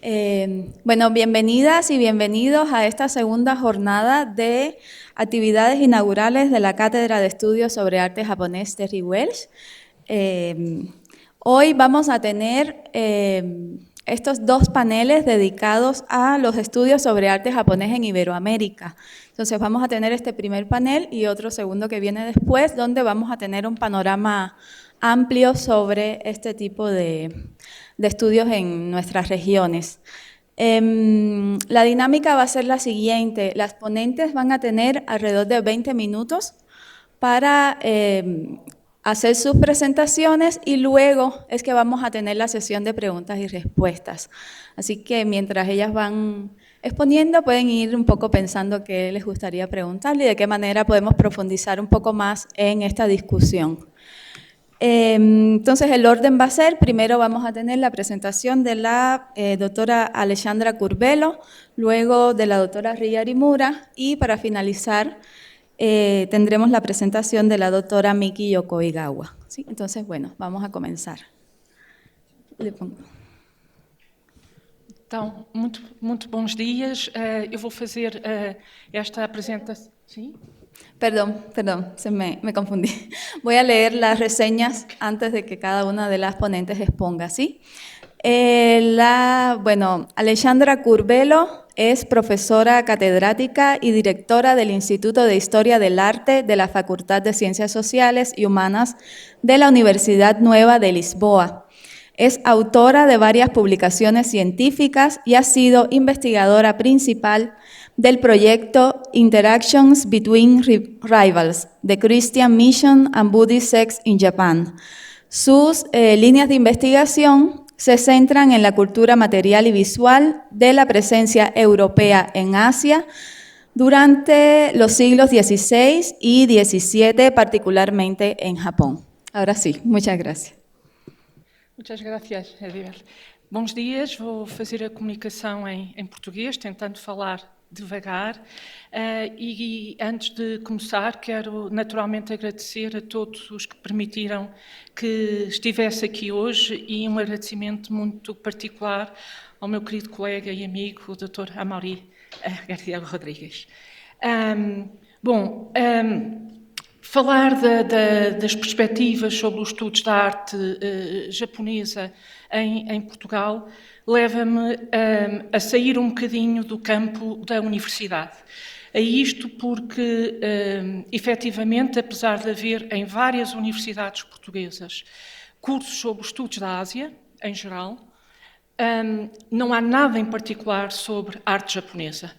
Bueno, bienvenidas y bienvenidos a esta segunda jornada de actividades inaugurales de la Cátedra de Estudios sobre Arte Japonés Terry Welsh. Hoy vamos a tener estos dos paneles dedicados a los estudios sobre arte japonés en Iberoamérica. Entonces vamos a tener este primer panel y otro segundo que viene después, donde vamos a tener un panorama amplio sobre este tipo de estudios en nuestras regiones. La dinámica va a ser la siguiente. Las ponentes van a tener alrededor de 20 minutos para hacer sus presentaciones y luego es que vamos a tener la sesión de preguntas y respuestas. Así que mientras ellas van exponiendo, pueden ir un poco pensando qué les gustaría preguntarle y de qué manera podemos profundizar un poco más en esta discusión. Entonces el orden va a ser, primero vamos a tener la presentación de la doctora Alexandra Curbelo, luego de la doctora Ria Arimura y para finalizar tendremos la presentación de la doctora Miki Yokoigawa. ¿Sí? Entonces, bueno, vamos a comenzar. Então, muito bons dias. Eu vou fazer esta apresentação. ¿Sí? Perdón, me confundí. Voy a leer las reseñas antes de que cada una de las ponentes exponga, ¿sí? Alexandra Curbelo es profesora catedrática y directora del Instituto de Historia del Arte de la Facultad de Ciencias Sociales y Humanas de la Universidad Nueva de Lisboa. Es autora de varias publicaciones científicas y ha sido investigadora principal del proyecto Interactions Between Rivals, The Christian Mission and Buddhist Sects in Japan. Sus líneas de investigación se centran en la cultura material y visual de la presencia europea en Asia durante los siglos XVI y XVII, particularmente en Japón. Ahora sí, muchas gracias. Muchas gracias, Edibel. Bons dias, vou fazer a comunicação em português, tentando falar devagar. E antes de começar, quero naturalmente agradecer a todos os que permitiram que estivesse aqui hoje e um agradecimento muito particular ao meu querido colega e amigo, o Dr. Amaury Garcia Rodrigues. Falar das perspectivas sobre os estudos da arte japonesa em Portugal leva-me a sair um bocadinho do campo da universidade. A isto porque, efetivamente, apesar de haver em várias universidades portuguesas cursos sobre os estudos da Ásia, em geral, não há nada em particular sobre arte japonesa.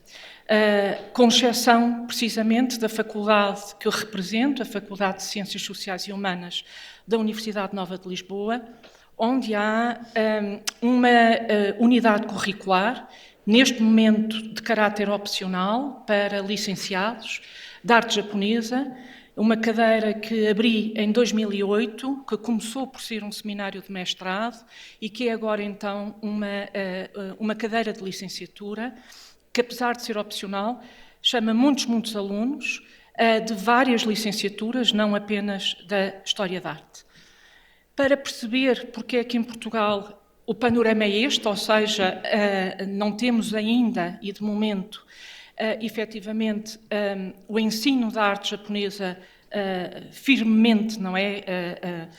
Com exceção, precisamente, da faculdade que eu represento, a Faculdade de Ciências Sociais e Humanas da Universidade Nova de Lisboa, onde há uma unidade curricular, neste momento de caráter opcional para licenciados de arte japonesa, uma cadeira que abri em 2008, que começou por ser um seminário de mestrado e que é agora então uma cadeira de licenciatura, que apesar de ser opcional, chama muitos alunos de várias licenciaturas, não apenas da História da Arte. Para perceber porque é que em Portugal o panorama é este, ou seja, não temos ainda, e de momento, efetivamente, o ensino da arte japonesa firmemente, não é,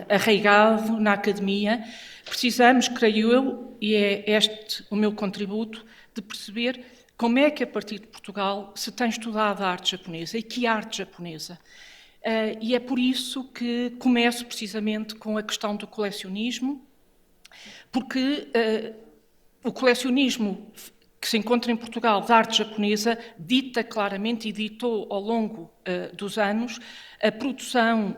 arraigado na academia, precisamos, creio eu, e é este o meu contributo, de perceber como é que a partir de Portugal se tem estudado a arte japonesa e que arte japonesa. E é por isso que começo precisamente com a questão do colecionismo, porque o colecionismo que se encontra em Portugal da arte japonesa dita claramente e ditou ao longo dos anos a produção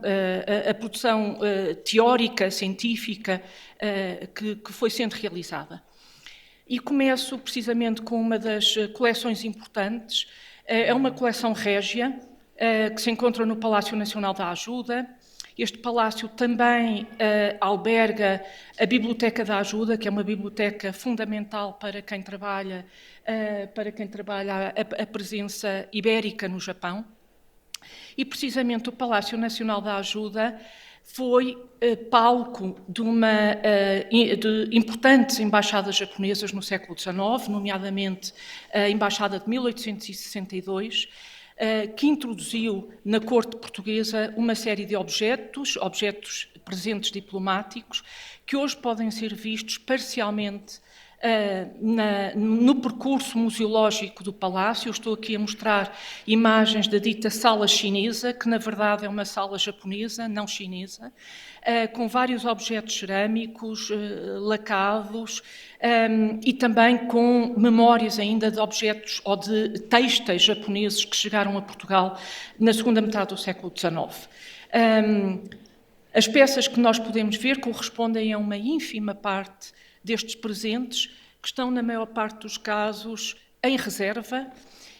teórica, científica que foi sendo realizada. E começo precisamente com uma das coleções importantes, é uma coleção régia, que se encontra no Palácio Nacional da Ajuda. Este palácio também alberga a Biblioteca da Ajuda, que é uma biblioteca fundamental para quem trabalha a presença ibérica no Japão. E precisamente o Palácio Nacional da Ajuda foi palco de importantes embaixadas japonesas no século XIX, nomeadamente a Embaixada de 1862, que introduziu na corte portuguesa uma série de objetos, presentes diplomáticos, que hoje podem ser vistos parcialmente no percurso museológico do Palácio. Eu estou aqui a mostrar imagens da dita sala chinesa, que na verdade é uma sala japonesa, não chinesa, com vários objetos cerâmicos, lacados, e também com memórias ainda de objetos ou de têxteis japoneses que chegaram a Portugal na segunda metade do século XIX. As peças que nós podemos ver correspondem a uma ínfima parte destes presentes, que estão, na maior parte dos casos, em reserva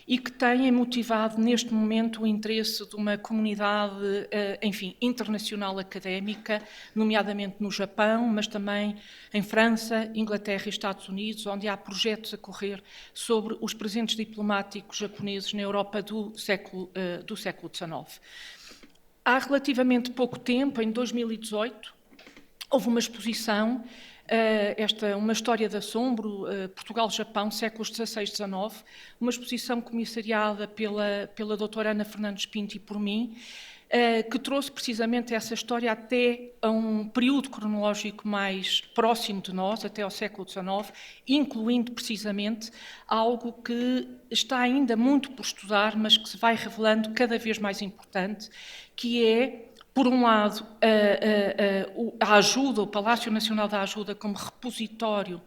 e que têm motivado, neste momento, o interesse de uma comunidade, internacional académica, nomeadamente no Japão, mas também em França, Inglaterra e Estados Unidos, onde há projetos a correr sobre os presentes diplomáticos japoneses na Europa do século XIX. Há relativamente pouco tempo, em 2018, houve uma exposição, uma história de assombro, Portugal-Japão, séculos XVI-XIX, uma exposição comissariada pela doutora Ana Fernandes Pinto e por mim, que trouxe precisamente essa história até a um período cronológico mais próximo de nós, até ao século XIX, incluindo precisamente algo que está ainda muito por estudar, mas que se vai revelando cada vez mais importante, que é, por um lado, a ajuda, o Palácio Nacional da Ajuda como repositório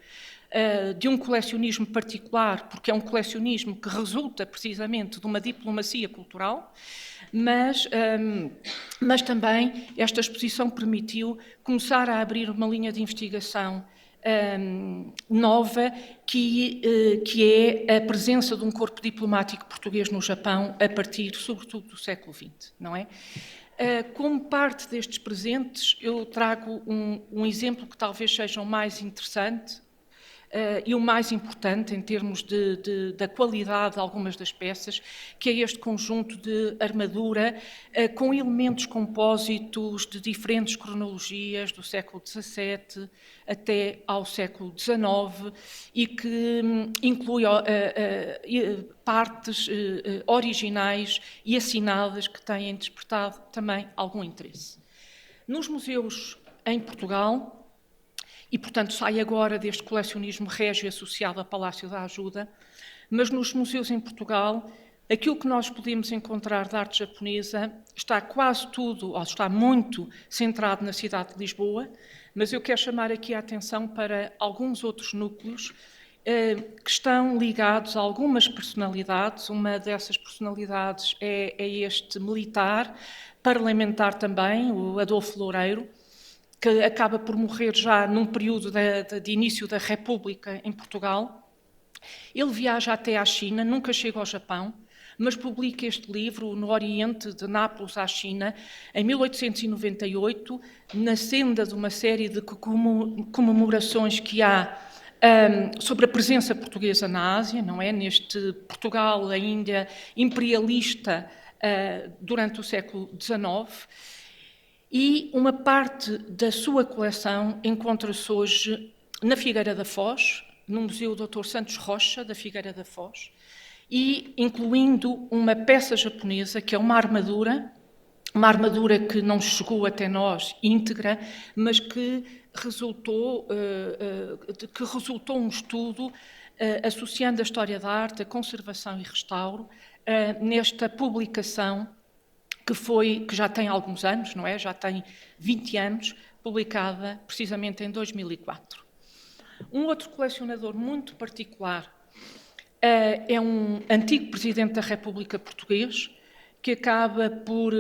de um colecionismo particular, porque é um colecionismo que resulta precisamente de uma diplomacia cultural, mas também esta exposição permitiu começar a abrir uma linha de investigação nova, que é a presença de um corpo diplomático português no Japão a partir, sobretudo, do século XX, não é? Como parte destes presentes, eu trago um exemplo que talvez seja o mais interessante e o mais importante em termos da qualidade de algumas das peças, que é este conjunto de armadura com elementos compósitos de diferentes cronologias, do século XVII até ao século XIX, e que inclui partes originais e assinadas que têm despertado também algum interesse. Nos museus em Portugal, e, portanto, sai agora deste colecionismo régio associado ao Palácio da Ajuda, mas nos museus em Portugal, aquilo que nós podemos encontrar de arte japonesa está quase tudo, ou está muito centrado na cidade de Lisboa, mas eu quero chamar aqui a atenção para alguns outros núcleos que estão ligados a algumas personalidades. Uma dessas personalidades é este militar, parlamentar também, o Adolfo Loureiro, que acaba por morrer já num período de início da República em Portugal. Ele viaja até à China, nunca chega ao Japão, mas publica este livro no Oriente, de Nápoles à China, em 1898, na senda de uma série de comemorações que há sobre a presença portuguesa na Ásia, não é? Neste Portugal ainda imperialista durante o século XIX. E uma parte da sua coleção encontra-se hoje na Figueira da Foz, no Museu Dr. Santos Rocha, da Figueira da Foz, e incluindo uma peça japonesa, que é uma armadura que não chegou até nós íntegra, mas que resultou um estudo associando a história da arte, a conservação e restauro, nesta publicação que já tem alguns anos, não é? Já tem 20 anos, publicada precisamente em 2004. Um outro colecionador muito particular é um antigo presidente da República Português, que acaba por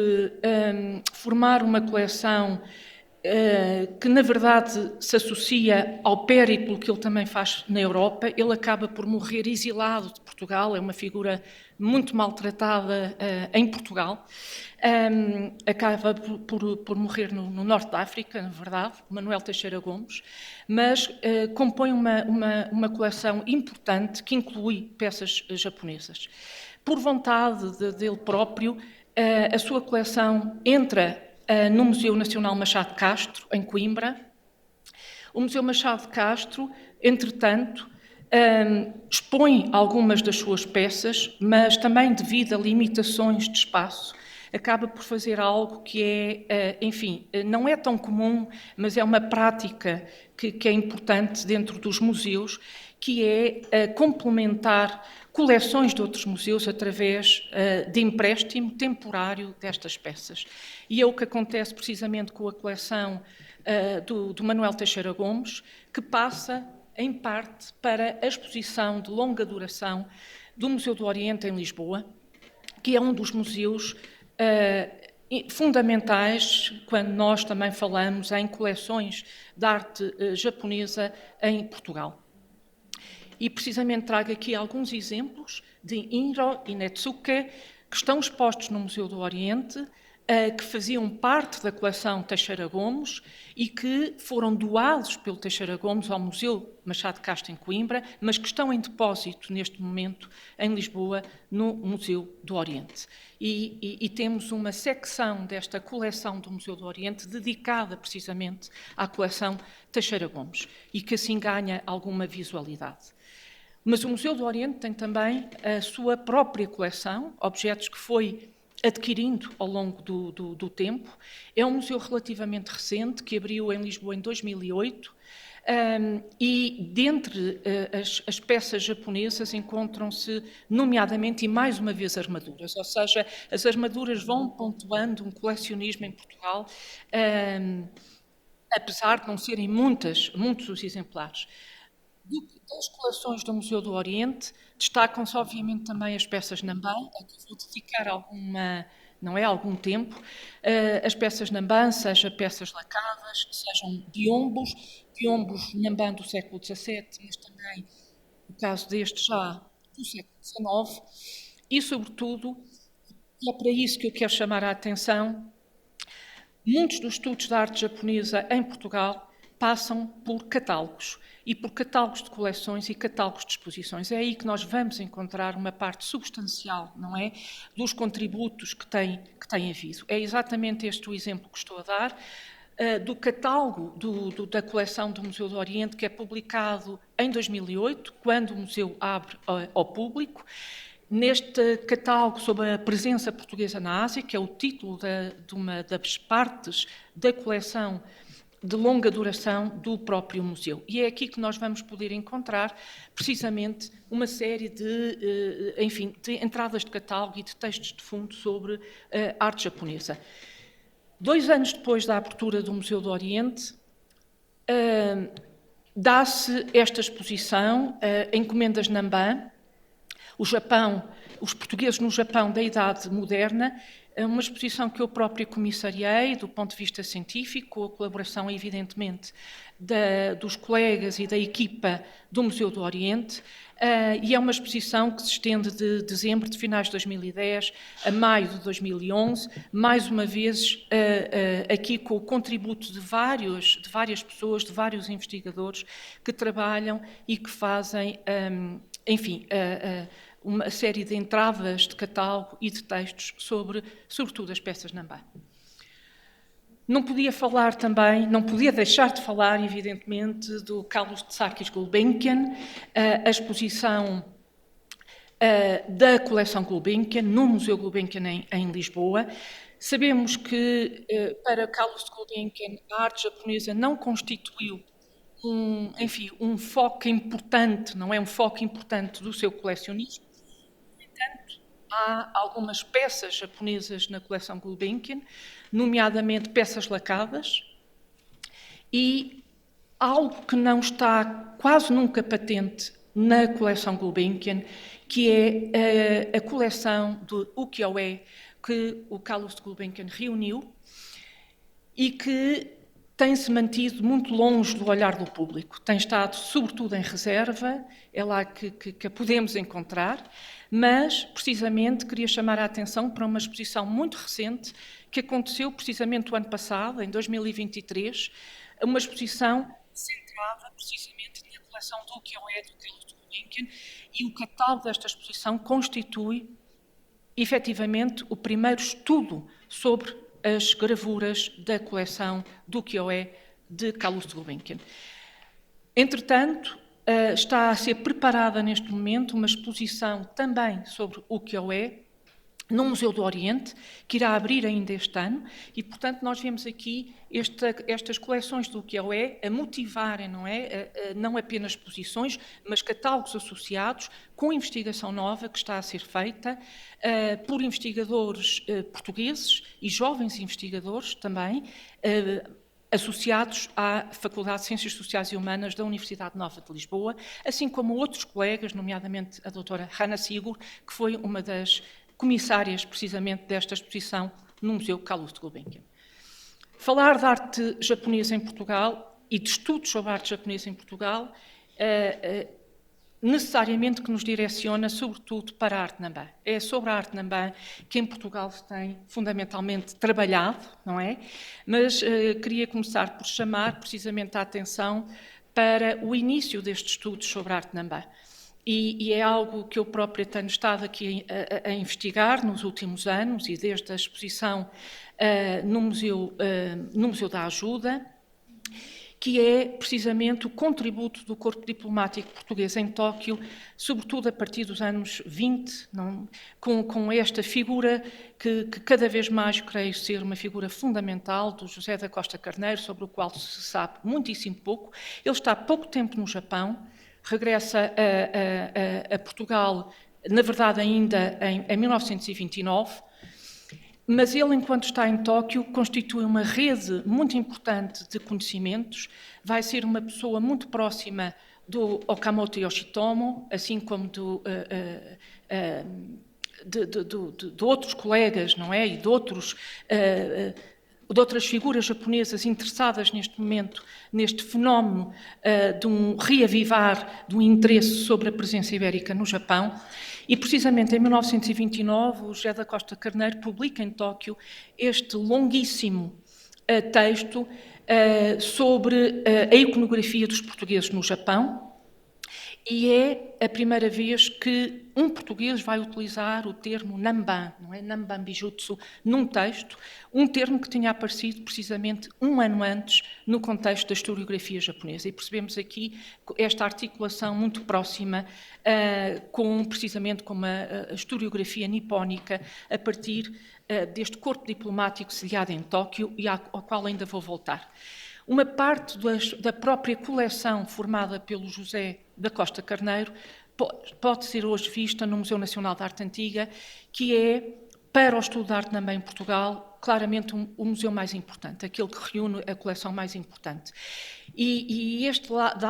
formar uma coleção que, na verdade, se associa ao périplo que ele também faz na Europa. Ele acaba por morrer exilado de Portugal, é uma figura muito maltratada em Portugal. Acaba por morrer no norte da África, na verdade, Manuel Teixeira Gomes, mas compõe uma coleção importante que inclui peças japonesas. Por vontade dele próprio, a sua coleção entra no Museu Nacional Machado de Castro, em Coimbra. O Museu Machado de Castro, entretanto, expõe algumas das suas peças, mas também devido a limitações de espaço, acaba por fazer algo que é, enfim, não é tão comum, mas é uma prática que é importante dentro dos museus, que é complementar coleções de outros museus através de empréstimo temporário destas peças. E é o que acontece precisamente com a coleção do Manuel Teixeira Gomes, que passa, em parte, para a exposição de longa duração do Museu do Oriente, em Lisboa, que é um dos museus fundamentais quando nós também falamos em coleções de arte japonesa em Portugal. E precisamente trago aqui alguns exemplos de Inro e Netsuke, que estão expostos no Museu do Oriente, que faziam parte da coleção Teixeira Gomes e que foram doados pelo Teixeira Gomes ao Museu Machado de Castro em Coimbra, mas que estão em depósito neste momento em Lisboa, no Museu do Oriente. E temos uma secção desta coleção do Museu do Oriente dedicada precisamente à coleção Teixeira Gomes e que assim ganha alguma visualidade. Mas o Museu do Oriente tem também a sua própria coleção, objetos que foi adquirindo ao longo do tempo. É um museu relativamente recente, que abriu em Lisboa em 2008, e dentre as peças japonesas encontram-se, nomeadamente, e mais uma vez, armaduras, ou seja, as armaduras vão pontuando um colecionismo em Portugal, apesar de não serem muitos os exemplares. Das coleções do Museu do Oriente, destacam-se obviamente também as peças Nambã, a que vou dedicar algum tempo, as peças Nambã, seja peças lacadas, sejam biombos Nambã do século XVII, mas também, no caso deste já, do século XIX, e sobretudo, e é para isso que eu quero chamar a atenção, muitos dos estudos da arte japonesa em Portugal passam por catálogos, e por catálogos de coleções e catálogos de exposições. É aí que nós vamos encontrar uma parte substancial, não é, dos contributos que tem havido. É exatamente este o exemplo que estou a dar, do catálogo da coleção do Museu do Oriente, que é publicado em 2008, quando o museu abre ao público. Neste catálogo sobre a presença portuguesa na Ásia, que é o título de uma das partes da coleção de longa duração do próprio museu. E é aqui que nós vamos poder encontrar, precisamente, uma série de entradas de catálogo e de textos de fundo sobre a arte japonesa. 2 anos depois da abertura do Museu do Oriente, dá-se esta exposição, Encomendas Nambã, os portugueses no Japão da Idade Moderna, uma exposição que eu própria comissariei do ponto de vista científico, com a colaboração, evidentemente, dos colegas e da equipa do Museu do Oriente, e é uma exposição que se estende de dezembro de finais de 2010 a maio de 2011, mais uma vez aqui com o contributo de várias pessoas, de vários investigadores que trabalham e que fazem, uma série de entradas de catálogo e de textos sobre, sobretudo, as peças Nambã. Não podia deixar de falar, evidentemente, do Carlos Tsakis Gulbenkian, a exposição da coleção Gulbenkian, no Museu Gulbenkian em Lisboa. Sabemos que, para Carlos Gulbenkian, a arte japonesa não constituiu um foco importante, não é um foco importante do seu colecionismo. No entanto, há algumas peças japonesas na coleção Gulbenkian, nomeadamente peças lacadas, e algo que não está quase nunca patente na coleção Gulbenkian, que é a coleção do ukiyo-e que o Carlos Gulbenkian reuniu e que tem-se mantido muito longe do olhar do público. Tem estado, sobretudo, em reserva, é lá que a podemos encontrar, mas, precisamente, queria chamar a atenção para uma exposição muito recente que aconteceu, precisamente, o ano passado, em 2023, uma exposição centrada, precisamente, na coleção do ukiyo-e do Carlos Gulbenkian, e o catálogo desta exposição constitui, efetivamente, o primeiro estudo sobre as gravuras da coleção do ukiyo-e de Calouste Gulbenkian. Entretanto, está a ser preparada neste momento uma exposição também sobre o ukiyo-e no Museu do Oriente, que irá abrir ainda este ano, e, portanto, nós vemos aqui estas coleções do ukiyo-e a motivarem, não é? Não apenas exposições, mas catálogos associados com investigação nova que está a ser feita por investigadores portugueses e jovens investigadores também, associados à Faculdade de Ciências Sociais e Humanas da Universidade Nova de Lisboa, assim como outros colegas, nomeadamente a doutora Hanna Sigur, que foi uma das comissárias, precisamente, desta exposição no Museu Calouste Gulbenkian. Falar de arte japonesa em Portugal e de estudos sobre a arte japonesa em Portugal necessariamente que nos direciona, sobretudo, para a arte Nanban. É sobre a arte Nanban que em Portugal se tem fundamentalmente trabalhado, não é? Mas queria começar por chamar precisamente a atenção para o início destes estudos sobre a arte Nanban. E é algo que eu própria tenho estado aqui a investigar nos últimos anos e desde a exposição no Museu da Ajuda, que é precisamente o contributo do corpo diplomático português em Tóquio, sobretudo a partir dos anos 20, com esta figura que cada vez mais creio ser uma figura fundamental do José da Costa Carneiro, sobre o qual se sabe muitíssimo pouco. Ele está há pouco tempo no Japão, regressa a Portugal, na verdade ainda em 1929, mas ele, enquanto está em Tóquio, constitui uma rede muito importante de conhecimentos, vai ser uma pessoa muito próxima do Okamoto Yoshitomo, assim como de outros colegas, não é? E de outras figuras japonesas interessadas neste momento, neste fenómeno de um reavivar do interesse sobre a presença ibérica no Japão. E, precisamente, em 1929, o José da Costa Carneiro publica em Tóquio este longuíssimo texto sobre a iconografia dos portugueses no Japão, e é a primeira vez que um português vai utilizar o termo Nanban, não é? Nanban Bijutsu, num texto, um termo que tinha aparecido precisamente um ano antes no contexto da historiografia japonesa. E percebemos aqui esta articulação muito próxima precisamente com a historiografia nipónica a partir deste corpo diplomático sediado em Tóquio e ao qual ainda vou voltar. Uma parte da própria coleção formada pelo José da Costa Carneiro pode ser hoje vista no Museu Nacional de Arte Antiga, que é, para o estudo de arte Nanban em Portugal, claramente o museu mais importante, aquele que reúne a coleção mais importante. E este lado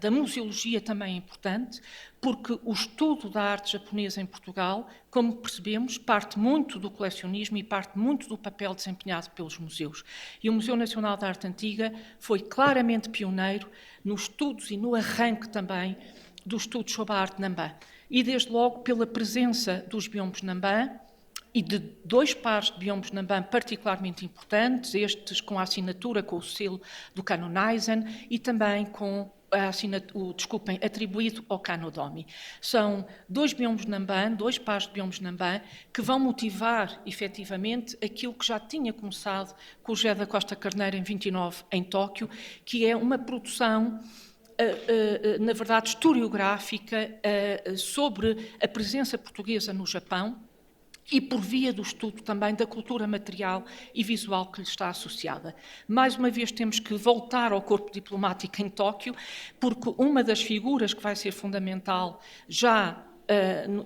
da museologia também é importante, porque o estudo da arte japonesa em Portugal, como percebemos, parte muito do colecionismo e parte muito do papel desempenhado pelos museus. E o Museu Nacional de Arte Antiga foi claramente pioneiro nos estudos e no arranque também dos estudos sobre a arte Nanban. E, desde logo, pela presença dos biombos Nanban e de dois pares de biombos Nanban particularmente importantes, estes com a assinatura, com o selo do Kanonaizen e também com atribuído ao Kanodomi. São dois biombos Nanban, dois pares de biombos Nanban, que vão motivar, efetivamente, aquilo que já tinha começado com o José da Costa Carneiro em 29, em Tóquio, que é uma produção na verdade, historiográfica sobre a presença portuguesa no Japão e por via do estudo também da cultura material e visual que lhe está associada. Mais uma vez temos que voltar ao corpo diplomático em Tóquio, porque uma das figuras que vai ser fundamental já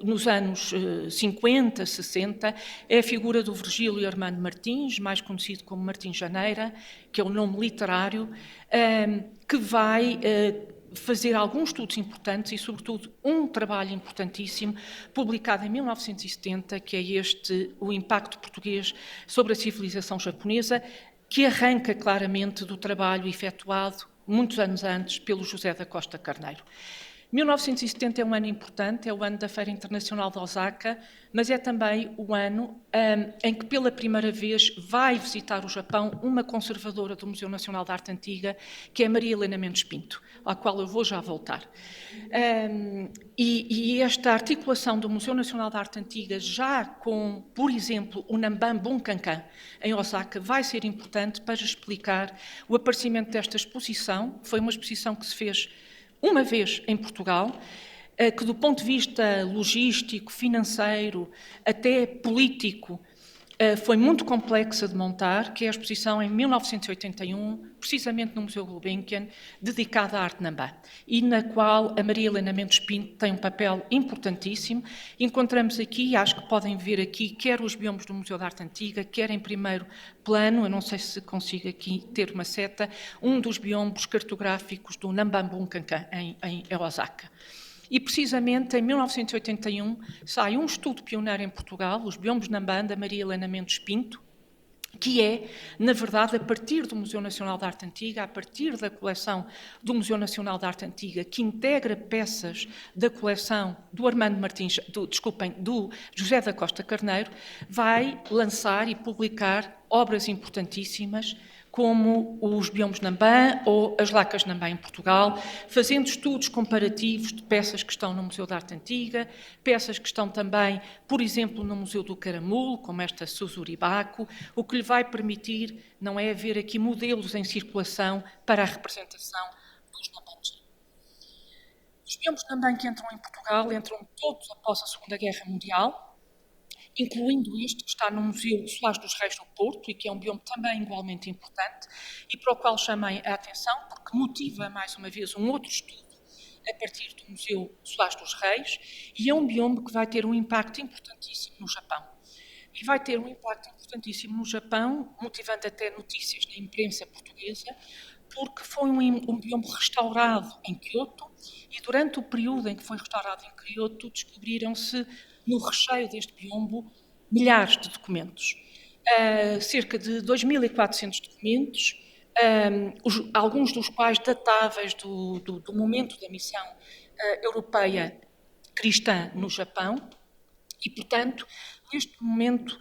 nos anos 50, 60, é a figura do Virgílio Armando Martins, mais conhecido como Martins Janeira, que é o nome literário, que vai fazer alguns estudos importantes e, sobretudo, um trabalho importantíssimo, publicado em 1970, que é o impacto português sobre a civilização japonesa, que arranca claramente do trabalho efetuado muitos anos antes pelo José da Costa Carneiro. 1970 é um ano importante, é o ano da Feira Internacional de Osaka, mas é também o ano em que pela primeira vez vai visitar o Japão uma conservadora do Museu Nacional de Arte Antiga, que é Maria Helena Mendes Pinto, à qual eu vou já voltar. E esta articulação do Museu Nacional de Arte Antiga, já com, por exemplo, o Namban Bunkankan, em Osaka, vai ser importante para explicar o aparecimento desta exposição. Foi uma exposição que se fez uma vez em Portugal, que do ponto de vista logístico, financeiro, até político, foi muito complexa de montar, que é a exposição em 1981, precisamente no Museu Gulbenkian, dedicada à arte Namban, e na qual a Maria Helena Mendes Pinto tem um papel importantíssimo. Encontramos aqui, acho que podem ver aqui, quer os biombos do Museu da Arte Antiga, quer em primeiro plano, eu não sei se consigo aqui ter uma seta, um dos biombos cartográficos do Namban Bunkankan em Osaka. E, precisamente, em 1981, sai um estudo pioneiro em Portugal, os biombos Namban, da Maria Helena Mendes Pinto, que é, na verdade, a partir do Museu Nacional de Arte Antiga, a partir da coleção do Museu Nacional de Arte Antiga, que integra peças da coleção do Armando Martins, do José da Costa Carneiro, vai lançar e publicar obras importantíssimas, como os biombos Namban ou as lacas Namban em Portugal, fazendo estudos comparativos de peças que estão no Museu da Arte Antiga, peças que estão também, por exemplo, no Museu do Caramulo, como esta Suzuribaco, o que lhe vai permitir, não é, haver aqui modelos em circulação para a representação dos Nambans. Os biombos Namban que entram em Portugal entram todos após a Segunda Guerra Mundial, incluindo este que está no Museu Soares dos Reis do Porto, e que é um biombo também igualmente importante, e para o qual chamei a atenção, porque motiva, mais uma vez, um outro estudo a partir do Museu Soares dos Reis, e é um biombo que vai ter um impacto importantíssimo no Japão. E vai ter um impacto importantíssimo no Japão, motivando até notícias na imprensa portuguesa, porque foi um biombo restaurado em Kyoto, e durante o período em que foi restaurado em Kyoto, descobriram-se no recheio deste biombo milhares de documentos. Cerca de 2.400 documentos, alguns dos quais datáveis do momento da missão europeia cristã no Japão, e, portanto, neste momento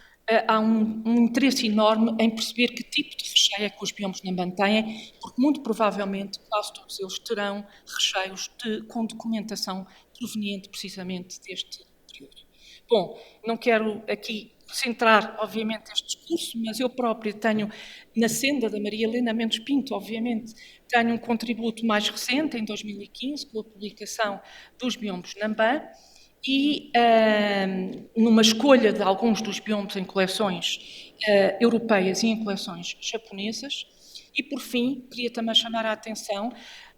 há um interesse enorme em perceber que tipo de recheio é que os biombos Namban têm, porque muito provavelmente quase todos eles terão recheios com documentação proveniente precisamente deste período. Bom, não quero aqui centrar, obviamente, este discurso, mas eu própria tenho, na senda da Maria Helena Mendes Pinto, obviamente, tenho um contributo mais recente, em 2015, com a publicação dos biombos Namban, e numa escolha de alguns dos biombos em coleções europeias e em coleções japonesas. E, por fim, queria também chamar a atenção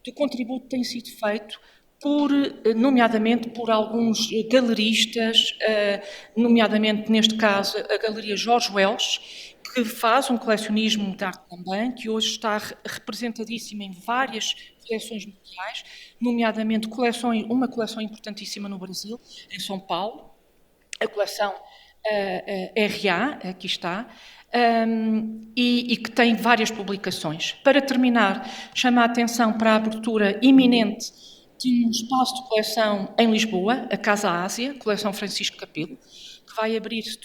do contributo que tem sido feito nomeadamente por alguns galeristas, nomeadamente, neste caso, a Galeria Jorge Welsh, que faz um colecionismo de arte também, que hoje está representadíssima em várias coleções mundiais, nomeadamente uma coleção importantíssima no Brasil, em São Paulo, a coleção RA, aqui está, e que tem várias publicações. Para terminar, chamo a atenção para a abertura iminente de um espaço de coleção em Lisboa, a Casa Ásia, coleção Francisco Capelo, que vai abrir, se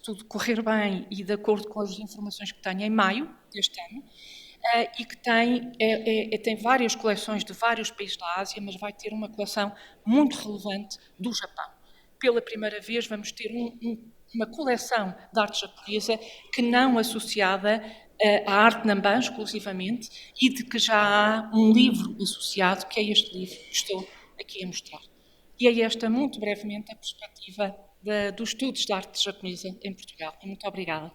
tudo correr bem e de acordo com as informações que tenho, em maio deste ano, e que tem várias coleções de vários países da Ásia, mas vai ter uma coleção muito relevante do Japão. Pela primeira vez vamos ter uma coleção de arte japonesa que não associada à arte Namban exclusivamente, e de que já há um livro associado, que é este livro que estou aqui a mostrar. E é esta, muito brevemente, a perspectiva dos estudos de arte japonesa em Portugal. E muito obrigada.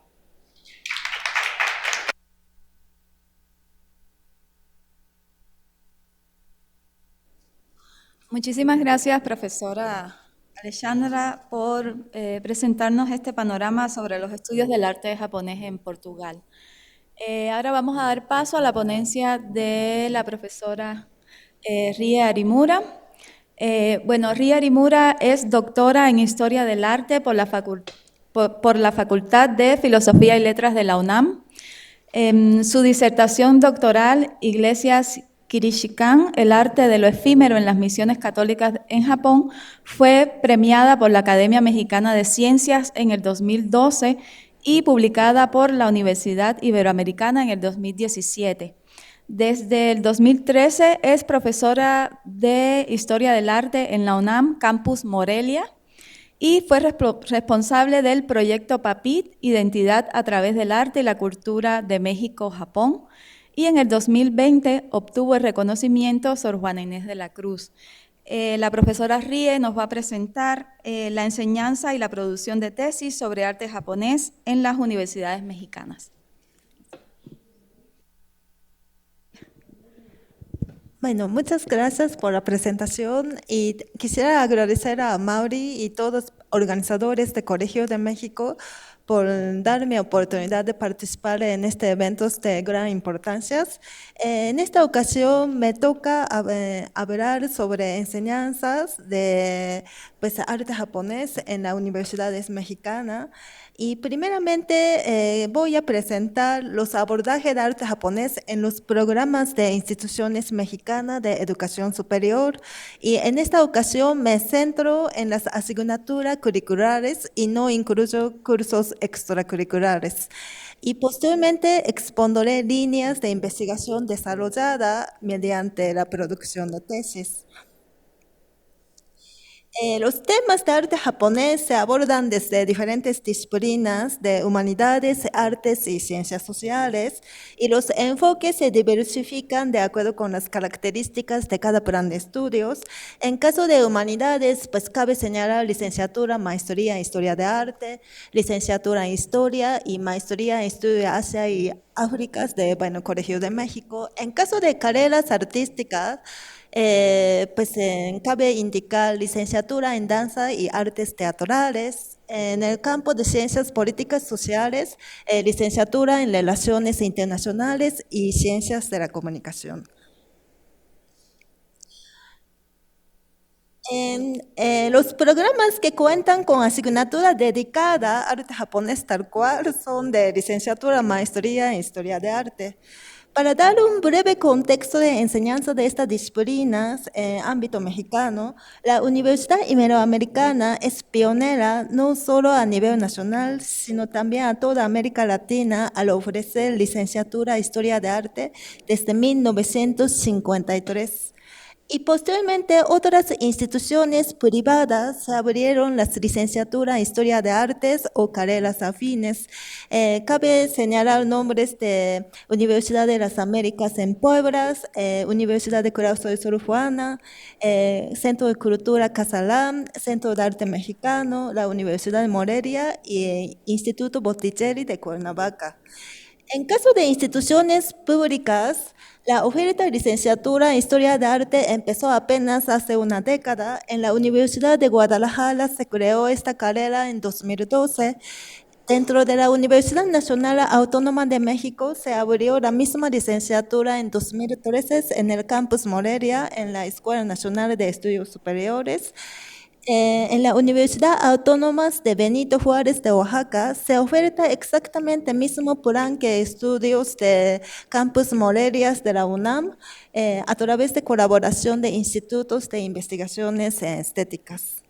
Muchísimas gracias, profesora Alexandra, por presentarnos este panorama sobre los estudios del arte japonés en Portugal. Ahora vamos a dar paso a la ponencia de la profesora Rie Arimura. Rie Arimura es doctora en Historia del Arte por la Facultad de Filosofía y Letras de la UNAM. Su disertación doctoral, Iglesias Kirishikan, el arte de lo efímero en las misiones católicas en Japón, fue premiada por la Academia Mexicana de Ciencias en el 2012 y publicada por la Universidad Iberoamericana en el 2017. Desde el 2013 es profesora de Historia del Arte en la UNAM, Campus Morelia, y fue responsable del proyecto PAPIT, Identidad a través del arte y la cultura de México-Japón, y en el 2020 obtuvo el reconocimiento Sor Juana Inés de la Cruz. La profesora Rie nos va a presentar la enseñanza y la producción de tesis sobre arte japonés en las universidades mexicanas. Bueno, muchas gracias por la presentación y quisiera agradecer a Mauri y todos los organizadores de Colegio de México por darme oportunidad de participar en este evento de gran importancia. En esta ocasión me toca hablar sobre enseñanzas de arte japonés en las universidades mexicanas. Y primeramente voy a presentar los abordajes de arte japonés en los programas de instituciones mexicanas de educación superior. Y en esta ocasión me centro en las asignaturas curriculares y no incluyo cursos extracurriculares. Y posteriormente expondré líneas de investigación desarrolladas mediante la producción de tesis. Los temas de arte japonés se abordan desde diferentes disciplinas de humanidades, artes y ciencias sociales, y los enfoques se diversifican de acuerdo con las características de cada plan de estudios. En caso de humanidades, pues cabe señalar licenciatura, maestría en historia de arte, licenciatura en historia y maestría en estudio de Asia y África de Colegio de México. En caso de carreras artísticas, cabe indicar licenciatura en danza y artes teatrales. En el campo de ciencias políticas sociales, licenciatura en relaciones internacionales y ciencias de la comunicación. Los programas que cuentan con asignatura dedicada a arte japonés tal cual son de licenciatura, maestría en historia de arte. Para dar un breve contexto de enseñanza de estas disciplinas en ámbito mexicano, la Universidad Iberoamericana es pionera no solo a nivel nacional, sino también a toda América Latina al ofrecer licenciatura en Historia de Arte desde 1953. Y posteriormente otras instituciones privadas abrieron las licenciaturas en Historia de Artes o carreras afines. Cabe señalar nombres de Universidad de las Américas en Puebla, Universidad de Claustro de Sor Juana, Centro de Cultura Casalán, Centro de Arte Mexicano, la Universidad de Morelia y Instituto Botticelli de Cuernavaca. En caso de instituciones públicas, la oferta de licenciatura en Historia de Arte empezó apenas hace una década. En la Universidad de Guadalajara se creó esta carrera en 2012. Dentro de la Universidad Nacional Autónoma de México se abrió la misma licenciatura en 2013 en el Campus Morelia, en la Escuela Nacional de Estudios Superiores. En la Universidad Autónoma de Benito Juárez de Oaxaca se oferta exactamente el mismo plan que estudios de Campus Morelia de la UNAM a través de colaboración de institutos de investigaciones estéticas.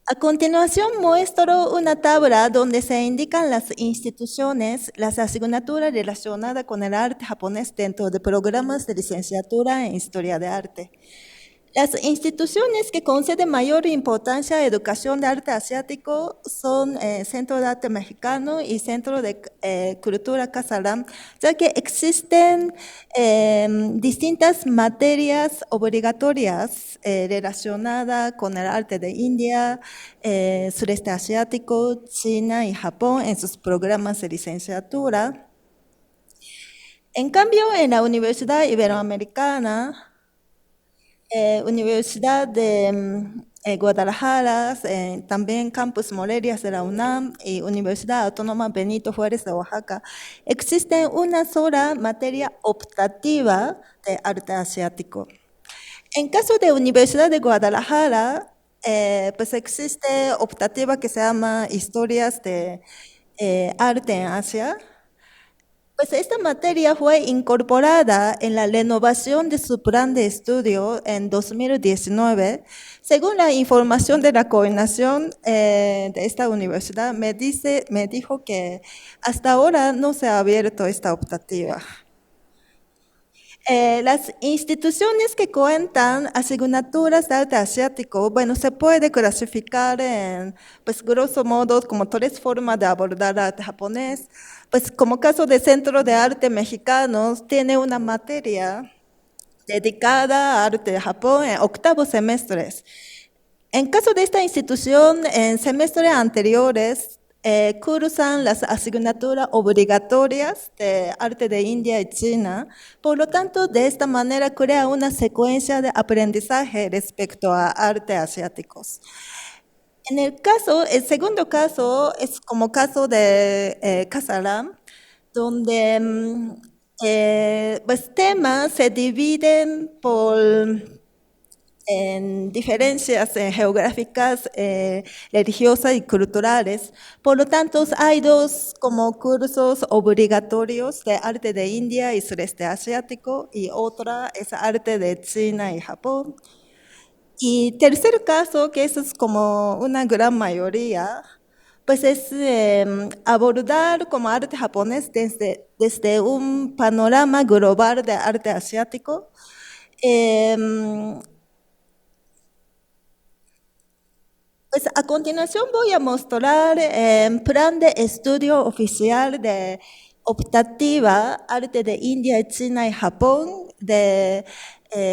A continuación muestro una tabla donde se indican las instituciones, las asignaturas relacionadas con el arte japonés dentro de programas de licenciatura en Historia de Arte. Las instituciones que conceden mayor importancia a la educación de arte asiático son Centro de Arte Mexicano y Centro de Cultura Casalán, ya que existen distintas materias obligatorias relacionadas con el arte de India, sureste asiático, China y Japón en sus programas de licenciatura. En cambio, en la Universidad Iberoamericana, Universidad de Guadalajara, también Campus Morelia de la UNAM y Universidad Autónoma Benito Juárez de Oaxaca, existe una sola materia optativa de arte asiático. En caso de Universidad de Guadalajara, pues existe optativa que se llama Historias de Arte en Asia. Pues esta materia fue incorporada en la renovación de su plan de estudio en 2019. Según la información de la coordinación de esta universidad, me dijo que hasta ahora no se ha abierto esta optativa. Las instituciones que cuentan asignaturas de arte asiático, bueno, se puede clasificar en, pues, grosso modo, como tres formas de abordar arte japonés. Pues, como caso de Centro de Arte Mexicanos, tiene una materia dedicada a arte de Japón en octavos semestres. En caso de esta institución, en semestres anteriores, cursan las asignaturas obligatorias de arte de India y China. Por lo tanto, de esta manera crea una secuencia de aprendizaje respecto a arte asiáticos. El segundo caso es como caso de Casaram, donde pues temas se dividen en diferencias geográficas, religiosas y culturales. Por lo tanto, hay dos como cursos obligatorios de arte de India y sureste asiático y otra es arte de China y Japón. Y tercer caso, que eso es como una gran mayoría, pues es abordar como arte japonés desde un panorama global de arte asiático. Pues a continuación voy a mostrar el plan de estudio oficial de optativa Arte de India, China y Japón de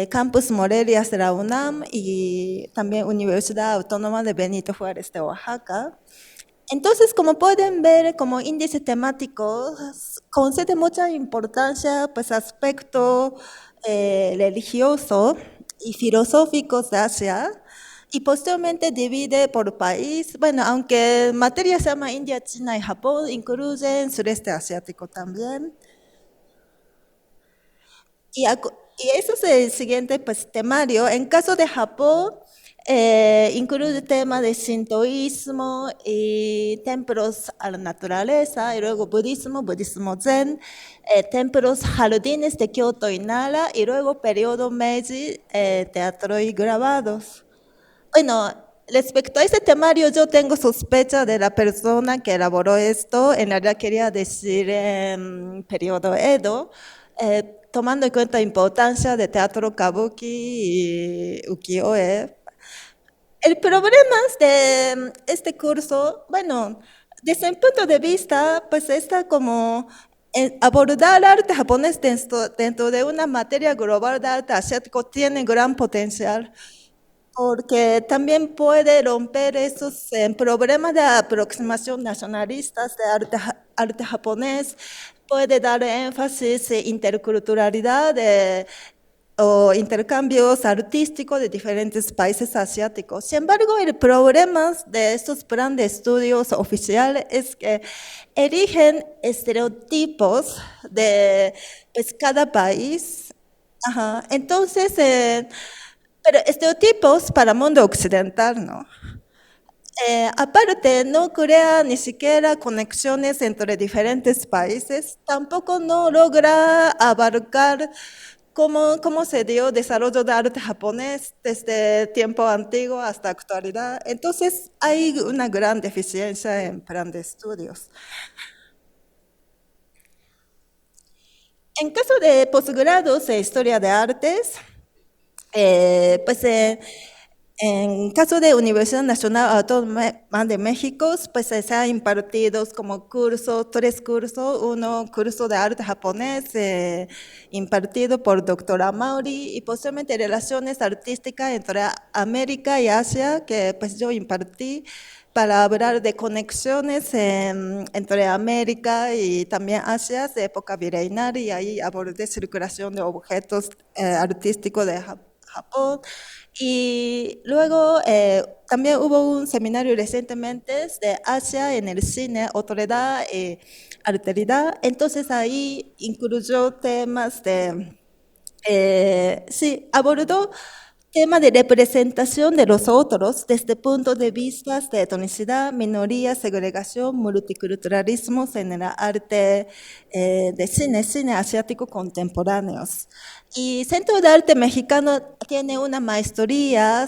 Campus Morelia de la UNAM y también Universidad Autónoma de Benito Juárez de Oaxaca. Entonces, como pueden ver, como índice temático, concede mucha importancia pues aspecto religioso y filosóficos de Asia, y posteriormente divide por país. Bueno, aunque materia se llama India, China y Japón, incluyen sureste asiático también. Y eso es el siguiente pues, temario. En caso de Japón, incluye temas de sintoísmo y templos a la naturaleza, y luego budismo zen, templos jardines de Kyoto y Nara, y luego periodo Meiji, teatro y grabados. Bueno, respecto a este temario, yo tengo sospecha de la persona que elaboró esto. En realidad quería decir periodo Edo, tomando en cuenta la importancia de teatro kabuki y ukiyo-e. El problema de este curso, bueno, desde mi punto de vista, pues está como abordar arte japonés dentro de una materia global de arte asiático tiene gran potencial, porque también puede romper esos problemas de aproximación nacionalistas de arte japonés, puede dar énfasis en interculturalidad o intercambios artísticos de diferentes países asiáticos. Sin embargo, el problema de estos planes de estudios oficiales es que eligen estereotipos de pues, cada país. Ajá. Entonces, pero estereotipos para el mundo occidental, ¿no? Aparte, no crea ni siquiera conexiones entre diferentes países, tampoco no logra abarcar cómo se dio el desarrollo de arte japonés desde tiempo antiguo hasta actualidad. Entonces, hay una gran deficiencia en plan de estudios. En caso de posgrados de historia de artes, pues en caso de Universidad Nacional Autónoma de México, pues se han impartido como tres cursos, uno curso de arte japonés impartido por doctora Mauri y posteriormente relaciones artísticas entre América y Asia, que pues yo impartí para hablar de conexiones entre América y también Asia de época virreinal, y ahí abordé circulación de objetos artísticos de Japón. Y luego también hubo un seminario recientemente de Asia en el cine, otredad y alteridad. Entonces ahí incluyó temas de, sí, abordó tema de representación de los otros desde puntos de vista de etnicidad, minoría, segregación, multiculturalismo en el arte de cine asiático contemporáneos. Y Centro de Arte Mexicano tiene una maestría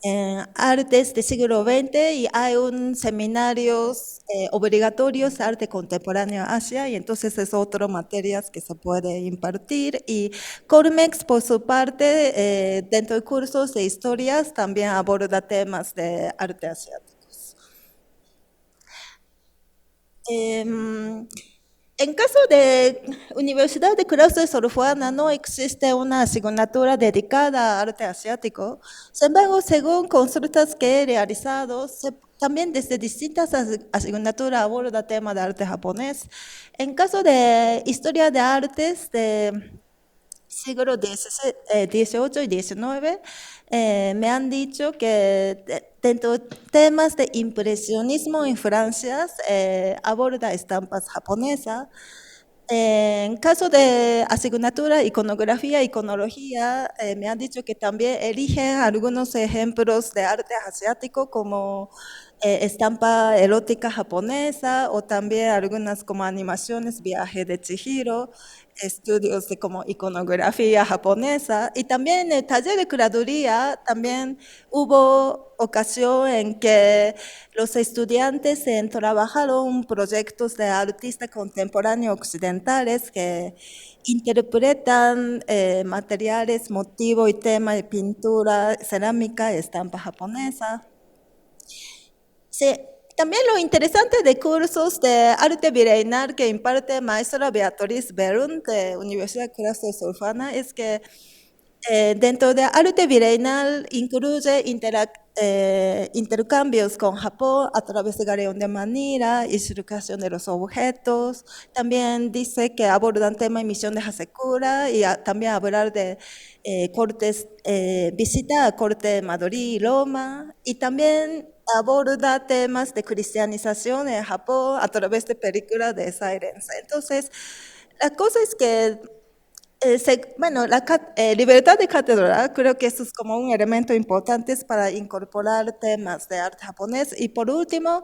en artes del siglo XX y hay un seminarios obligatorios de arte contemporáneo Asia y entonces es otra materia que se puede impartir y Colmex por su parte dentro de cursos de historias también aborda temas de arte asiáticos. En caso de Universidad de Claustro de Sor Juana no existe una asignatura dedicada a arte asiático. Sin embargo, según consultas que he realizado, también desde distintas asignaturas aborda tema de arte japonés. En caso de historia de artes de siglo XVIII y XIX, me han dicho que dentro de temas de impresionismo en Francia aborda estampas japonesas. En caso de asignatura iconografía, iconología, me han dicho que también eligen algunos ejemplos de arte asiático como estampa erótica japonesa o también algunas como animaciones, viaje de Chihiro, estudios de como iconografía japonesa y también en el taller de curaduría también hubo ocasión en que los estudiantes trabajaron proyectos de artistas contemporáneos occidentales que interpretan materiales, motivo y tema de pintura, cerámica, estampa japonesa. Sí, también lo interesante de cursos de arte virreinal que imparte maestra Beatriz Berún de Universidad Claustro de Sor Juana es que dentro de arte virreinal incluye intercambios con Japón a través de galeón de Manila, ilustración de los objetos. También dice que abordan tema emisión de Hasekura y también hablar de cortes, visita a corte de Madrid y Roma. Y también aborda temas de cristianización en Japón a través de películas de Silence. Entonces, la cosa es que bueno, la libertad de cátedra creo que eso es como un elemento importante para incorporar temas de arte japonés. Y por último,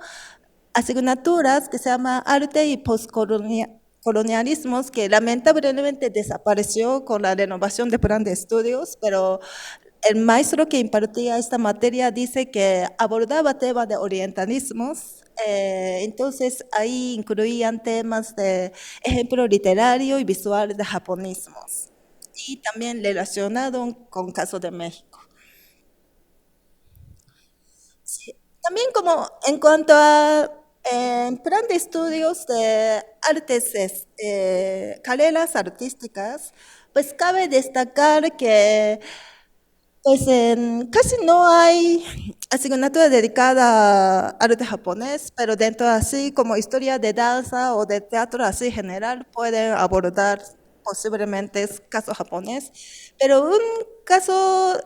asignaturas que se llama Arte y Postcolonialismos, que lamentablemente desapareció con la renovación del plan de estudios, pero el maestro que impartía esta materia dice que abordaba temas de orientalismos, entonces ahí incluían temas de ejemplo literario y visual de japonismos y también relacionado con caso de México. Sí. También como en cuanto a plan de estudios de artes, carreras artísticas, pues cabe destacar que pues casi no hay asignatura dedicada a arte japonés, pero dentro así como historia de danza o de teatro así general pueden abordar posiblemente es caso japonés. Pero un caso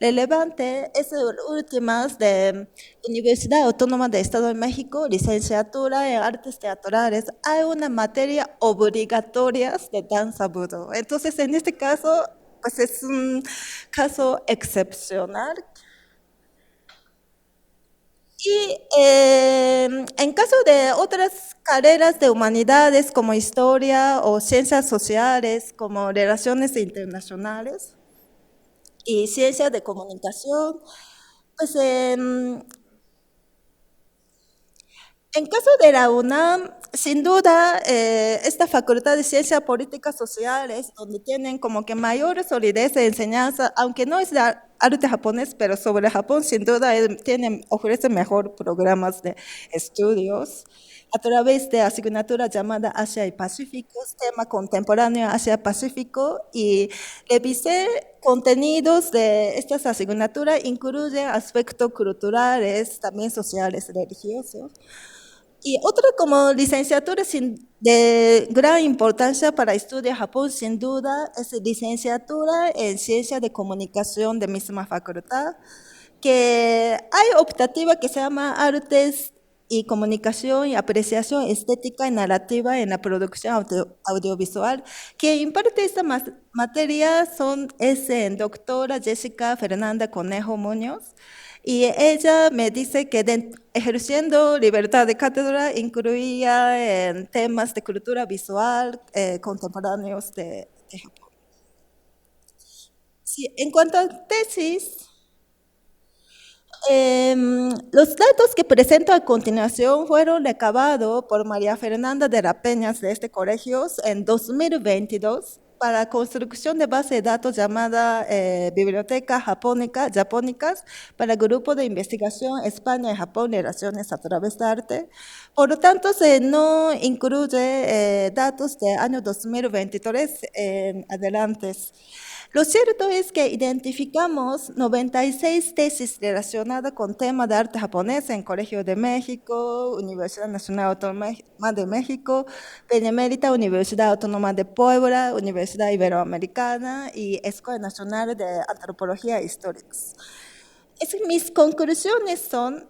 relevante es el último de Universidad Autónoma del Estado de México, licenciatura en artes teatrales. Hay una materia obligatoria de danza budo. Entonces, en este caso, pues es un caso excepcional. Y en caso de otras carreras de humanidades como historia o ciencias sociales, como relaciones internacionales y ciencias de comunicación, pues en caso de la UNAM, sin duda, esta Facultad de Ciencias Políticas Sociales, donde tienen como que mayor solidez de enseñanza, aunque no es de arte japonés, pero sobre Japón, sin duda, ofrece mejor programas de estudios a través de asignatura llamada Asia y Pacífico, tema contemporáneo Asia-Pacífico, y revisé contenidos de estas asignaturas, incluyen aspectos culturales, también sociales, religiosos. Y otra como licenciatura de gran importancia para estudiar Japón, sin duda, es licenciatura en Ciencia de Comunicación de misma facultad, que hay optativa que se llama Artes y comunicación y apreciación estética y narrativa en la producción audiovisual, que imparte esta materia es doctora Jessica Fernanda Conejo Muñoz, y ella me dice que ejerciendo libertad de cátedra incluía en temas de cultura visual contemporáneos de Japón. Sí, en cuanto a tesis, los datos que presento a continuación fueron recabados por María Fernanda de la Peñas de este colegio en 2022 para la construcción de base de datos llamada Biblioteca Japónicas para el Grupo de Investigación España y Japón Relaciones a través de Arte. Por lo tanto, no incluye datos del año 2023 en adelante. Lo cierto es que identificamos 96 tesis relacionadas con temas de arte japonés en Colegio de México, Universidad Nacional Autónoma de México, Benemérita Universidad Autónoma de Puebla, Universidad Iberoamericana y Escuela Nacional de Antropología e Históricos. Mis conclusiones son,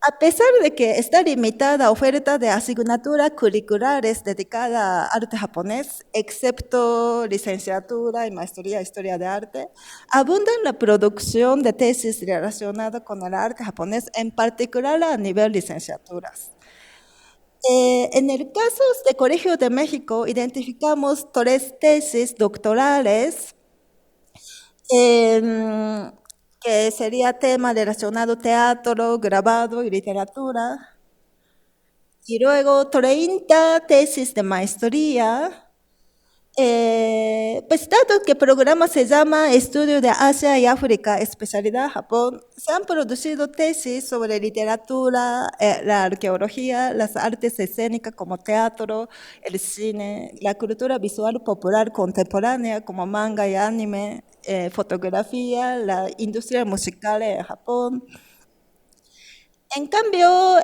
a pesar de que está limitada oferta de asignaturas curriculares dedicadas a arte japonés, excepto licenciatura y maestría en historia de arte, abunda en la producción de tesis relacionadas con el arte japonés, en particular a nivel licenciaturas. En el caso de Colegio de México, identificamos 3 tesis doctorales, que sería tema relacionado teatro, grabado y literatura. Y luego 30 tesis de maestría. Pues dado que el programa se llama Estudio de Asia y África, especialidad Japón, se han producido tesis sobre literatura, la arqueología, las artes escénicas como teatro, el cine, la cultura visual popular contemporánea como manga y anime, fotografía, la industria musical en Japón. En cambio,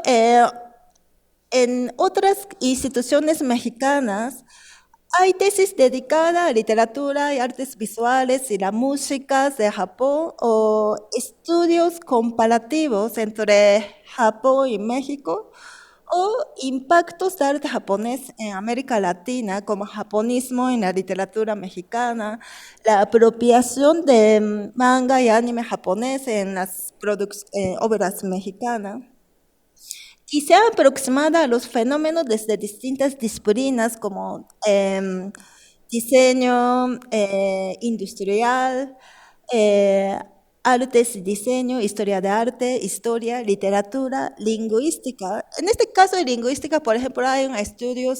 en otras instituciones mexicanas, hay tesis dedicadas a literatura y artes visuales y la música de Japón o estudios comparativos entre Japón y México o impactos de arte japonés en América Latina como japonismo en la literatura mexicana, la apropiación de manga y anime japonés en las obras mexicanas. Y se ha aproximado a los fenómenos desde distintas disciplinas como diseño industrial, artes y diseño, historia de arte, historia, literatura, lingüística. En este caso de lingüística, por ejemplo, hay un estudio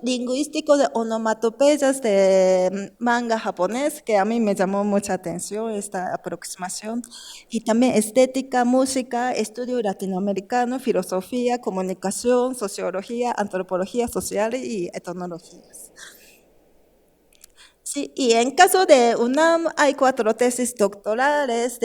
lingüístico de onomatopeyas de manga japonés, que a mí me llamó mucha atención esta aproximación. Y también estética, música, estudio latinoamericano, filosofía, comunicación, sociología, antropología social y etnologías. Sí, y en caso de UNAM hay 4 tesis doctorales,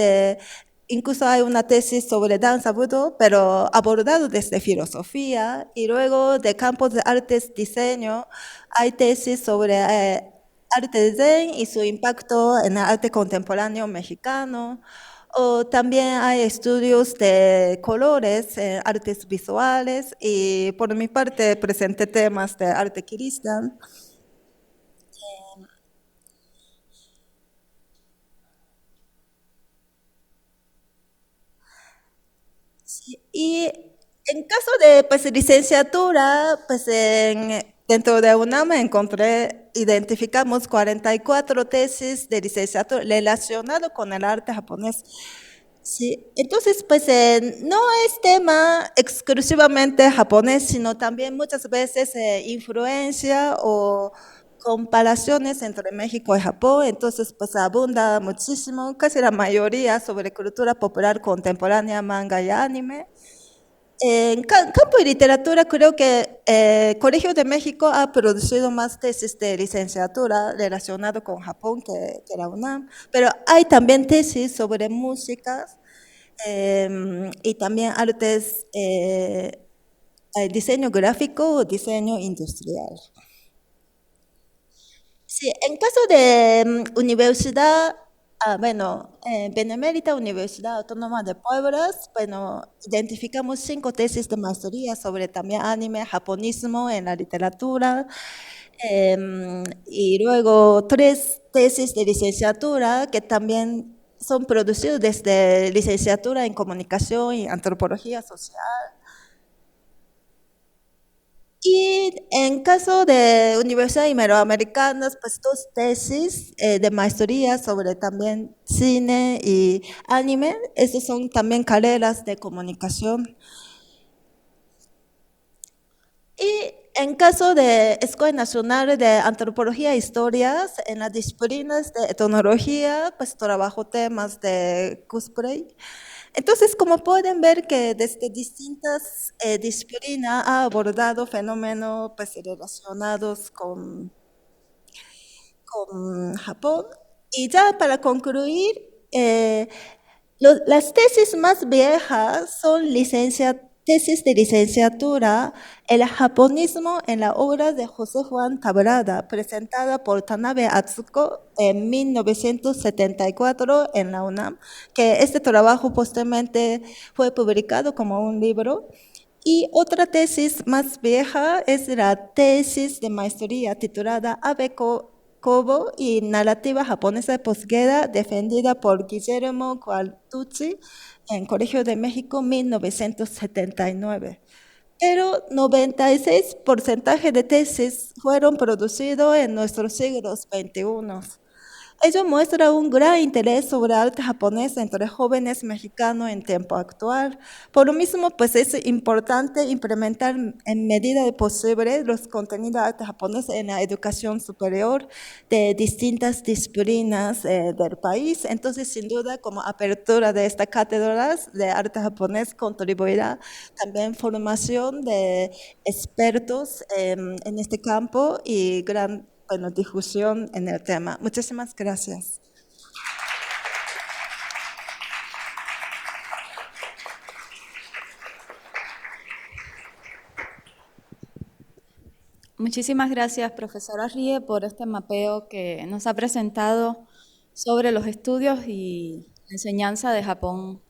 incluso hay una tesis sobre danza budo, pero abordado desde filosofía, y luego de campos de artes diseño hay tesis sobre arte zen y su impacto en el arte contemporáneo mexicano. O también hay estudios de colores, artes visuales, y por mi parte presenté temas de arte kiristán. Y en caso de pues, licenciatura, pues dentro de UNAM identificamos 44 tesis de licenciatura relacionado con el arte japonés. Sí, entonces pues no es tema exclusivamente japonés, sino también muchas veces influencia o comparaciones entre México y Japón, entonces pues abunda muchísimo, casi la mayoría sobre cultura popular contemporánea, manga y anime. En campo de literatura creo que Colegio de México ha producido más tesis de licenciatura relacionado con Japón que la UNAM, pero hay también tesis sobre música y también artes, diseño gráfico o diseño industrial. Sí, en caso de universidad Bueno, Benemérita Universidad Autónoma de Puebla, bueno, identificamos 5 tesis de maestría sobre también anime, japonismo en la literatura, y luego 3 tesis de licenciatura que también son producidas desde licenciatura en comunicación y antropología social. Y en caso de Universidad Iberoamericanas, pues 2 tesis de maestría sobre también cine y anime. Esas son también carreras de comunicación. Y en caso de Escuela Nacional de Antropología e Historias, en las disciplinas de etnología, pues trabajo temas de cosplay. Entonces, como pueden ver que desde distintas disciplinas ha abordado fenómenos pues, relacionados con Japón. Y ya para concluir, las tesis más viejas son tesis de licenciatura, el japonismo en la obra de José Juan Tablada, presentada por Tanabe Atsuko en 1974 en la UNAM, que este trabajo posteriormente fue publicado como un libro. Y otra tesis más vieja es la tesis de maestría titulada Abe Kobo y narrativa japonesa de posguerra, defendida por Guillermo Guartucci en Colegio de México 1979. Pero 96% de tesis fueron producidos en nuestros siglos XXI. Ello muestra un gran interés sobre arte japonés entre jóvenes mexicanos en tiempo actual. Por lo mismo, pues es importante implementar en medida de posible los contenidos de arte japonés en la educación superior de distintas disciplinas del país. Entonces, sin duda, como apertura de esta cátedra de arte japonés contribuirá también formación de expertos en este campo y gran bueno, difusión en el tema. Muchísimas gracias. Muchísimas gracias, profesora Rie, por este mapeo que nos ha presentado sobre los estudios y enseñanza de Japón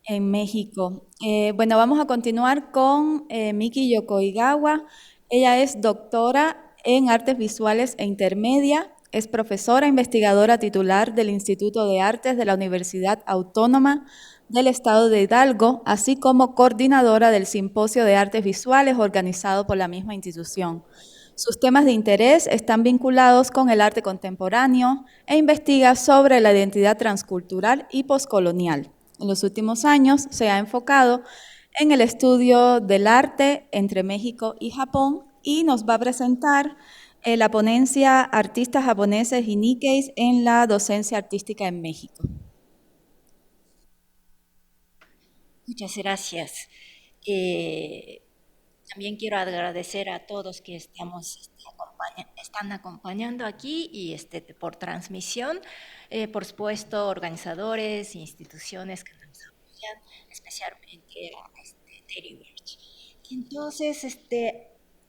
en México. Bueno, vamos a continuar con Miki Yokoigawa. Ella es doctora en Artes Visuales e Intermedia, es profesora investigadora titular del Instituto de Artes de la Universidad Autónoma del Estado de Hidalgo, así como coordinadora del Simposio de Artes Visuales organizado por la misma institución. Sus temas de interés están vinculados con el arte contemporáneo e investiga sobre la identidad transcultural y poscolonial. En los últimos años se ha enfocado en el estudio del arte entre México y Japón y nos va a presentar la ponencia Artistas japoneses y Nikkeis en la docencia artística en México. Muchas gracias. También quiero agradecer a todos que están acompañando aquí y por transmisión, por supuesto, organizadores, instituciones que nos apoyan, especialmente a Teriverge. Entonces,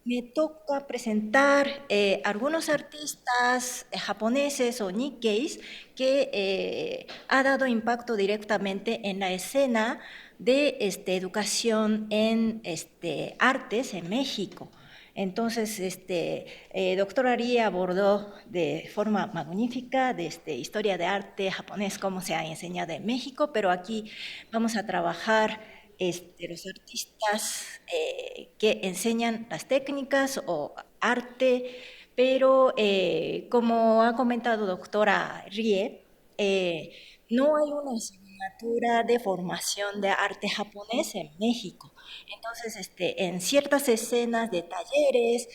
me toca presentar algunos artistas japoneses o nikkeis que ha dado impacto directamente en la escena de educación en artes en México. Entonces, doctor Ari abordó de forma magnífica de historia de arte japonés, cómo se ha enseñado en México, pero aquí vamos a trabajar los artistas que enseñan las técnicas o arte, pero como ha comentado doctora Rie, no hay una asignatura de formación de arte japonés en México. Entonces, en ciertas escenas de talleres,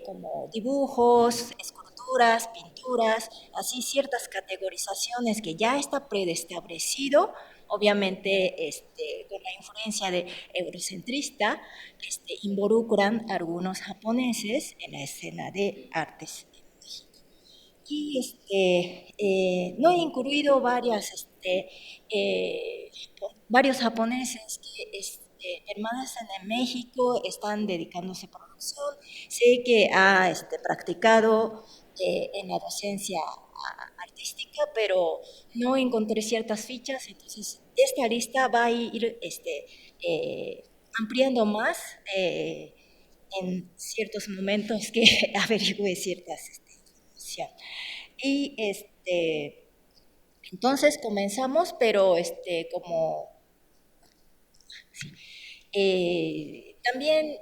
como dibujos, esculturas, pinturas, así ciertas categorizaciones que ya está preestablecido, obviamente con la influencia de eurocentrista, involucran a algunos japoneses en la escena de artes. Y no he incluido varios japoneses que permanecen en México, están dedicándose a producción. Sé que ha practicado en la docencia artística, pero no encontré ciertas fichas, entonces esta lista va a ir ampliando más en ciertos momentos que averigüe ciertas información. Y entonces comenzamos, pero también,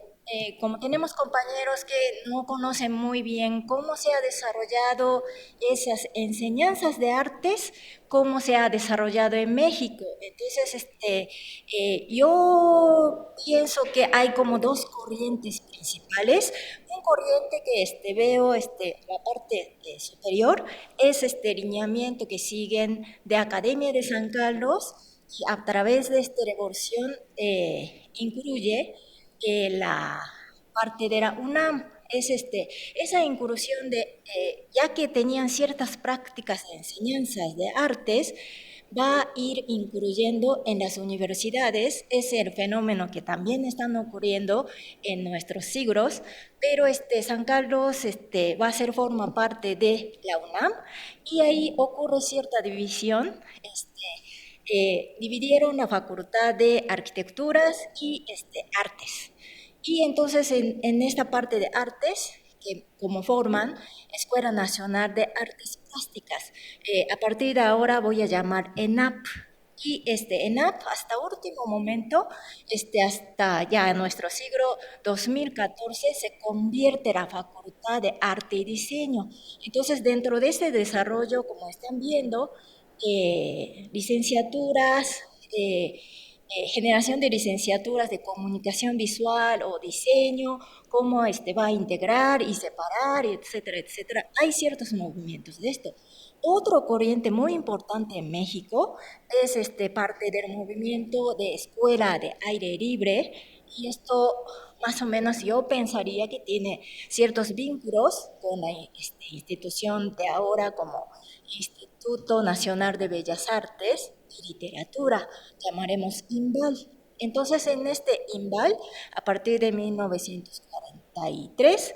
como tenemos compañeros que no conocen muy bien cómo se ha desarrollado esas enseñanzas de artes, cómo se ha desarrollado en México. Entonces, yo pienso que hay como dos corrientes principales. Un corriente que veo, la parte superior, es este lineamiento que siguen de Academia de San Carlos, y a través de esta revolución incluye la parte de la UNAM. Es esa inclusión de, ya que tenían ciertas prácticas de enseñanzas de artes, va a ir incluyendo en las universidades. Es el fenómeno que también están ocurriendo en nuestros siglos, pero San Carlos va a ser, forma parte de la UNAM, y ahí ocurre cierta división. Dividieron la Facultad de Arquitecturas y Artes. Y entonces en esta parte de artes, que como forman Escuela Nacional de Artes Plásticas, a partir de ahora voy a llamar ENAP. Y ENAP hasta último momento, hasta ya en nuestro siglo 2014, se convierte en la Facultad de Arte y Diseño. Entonces, dentro de este desarrollo, como están viendo, licenciaturas, generación de licenciaturas de comunicación visual o diseño, cómo va a integrar y separar, etcétera, etcétera. Hay ciertos movimientos de esto. Otro corriente muy importante en México es parte del movimiento de escuela de aire libre, y esto más o menos yo pensaría que tiene ciertos vínculos con la institución de ahora como Instituto Nacional de Bellas Artes y Literatura, llamaremos INVAL. Entonces, en INVAL, a partir de 1943,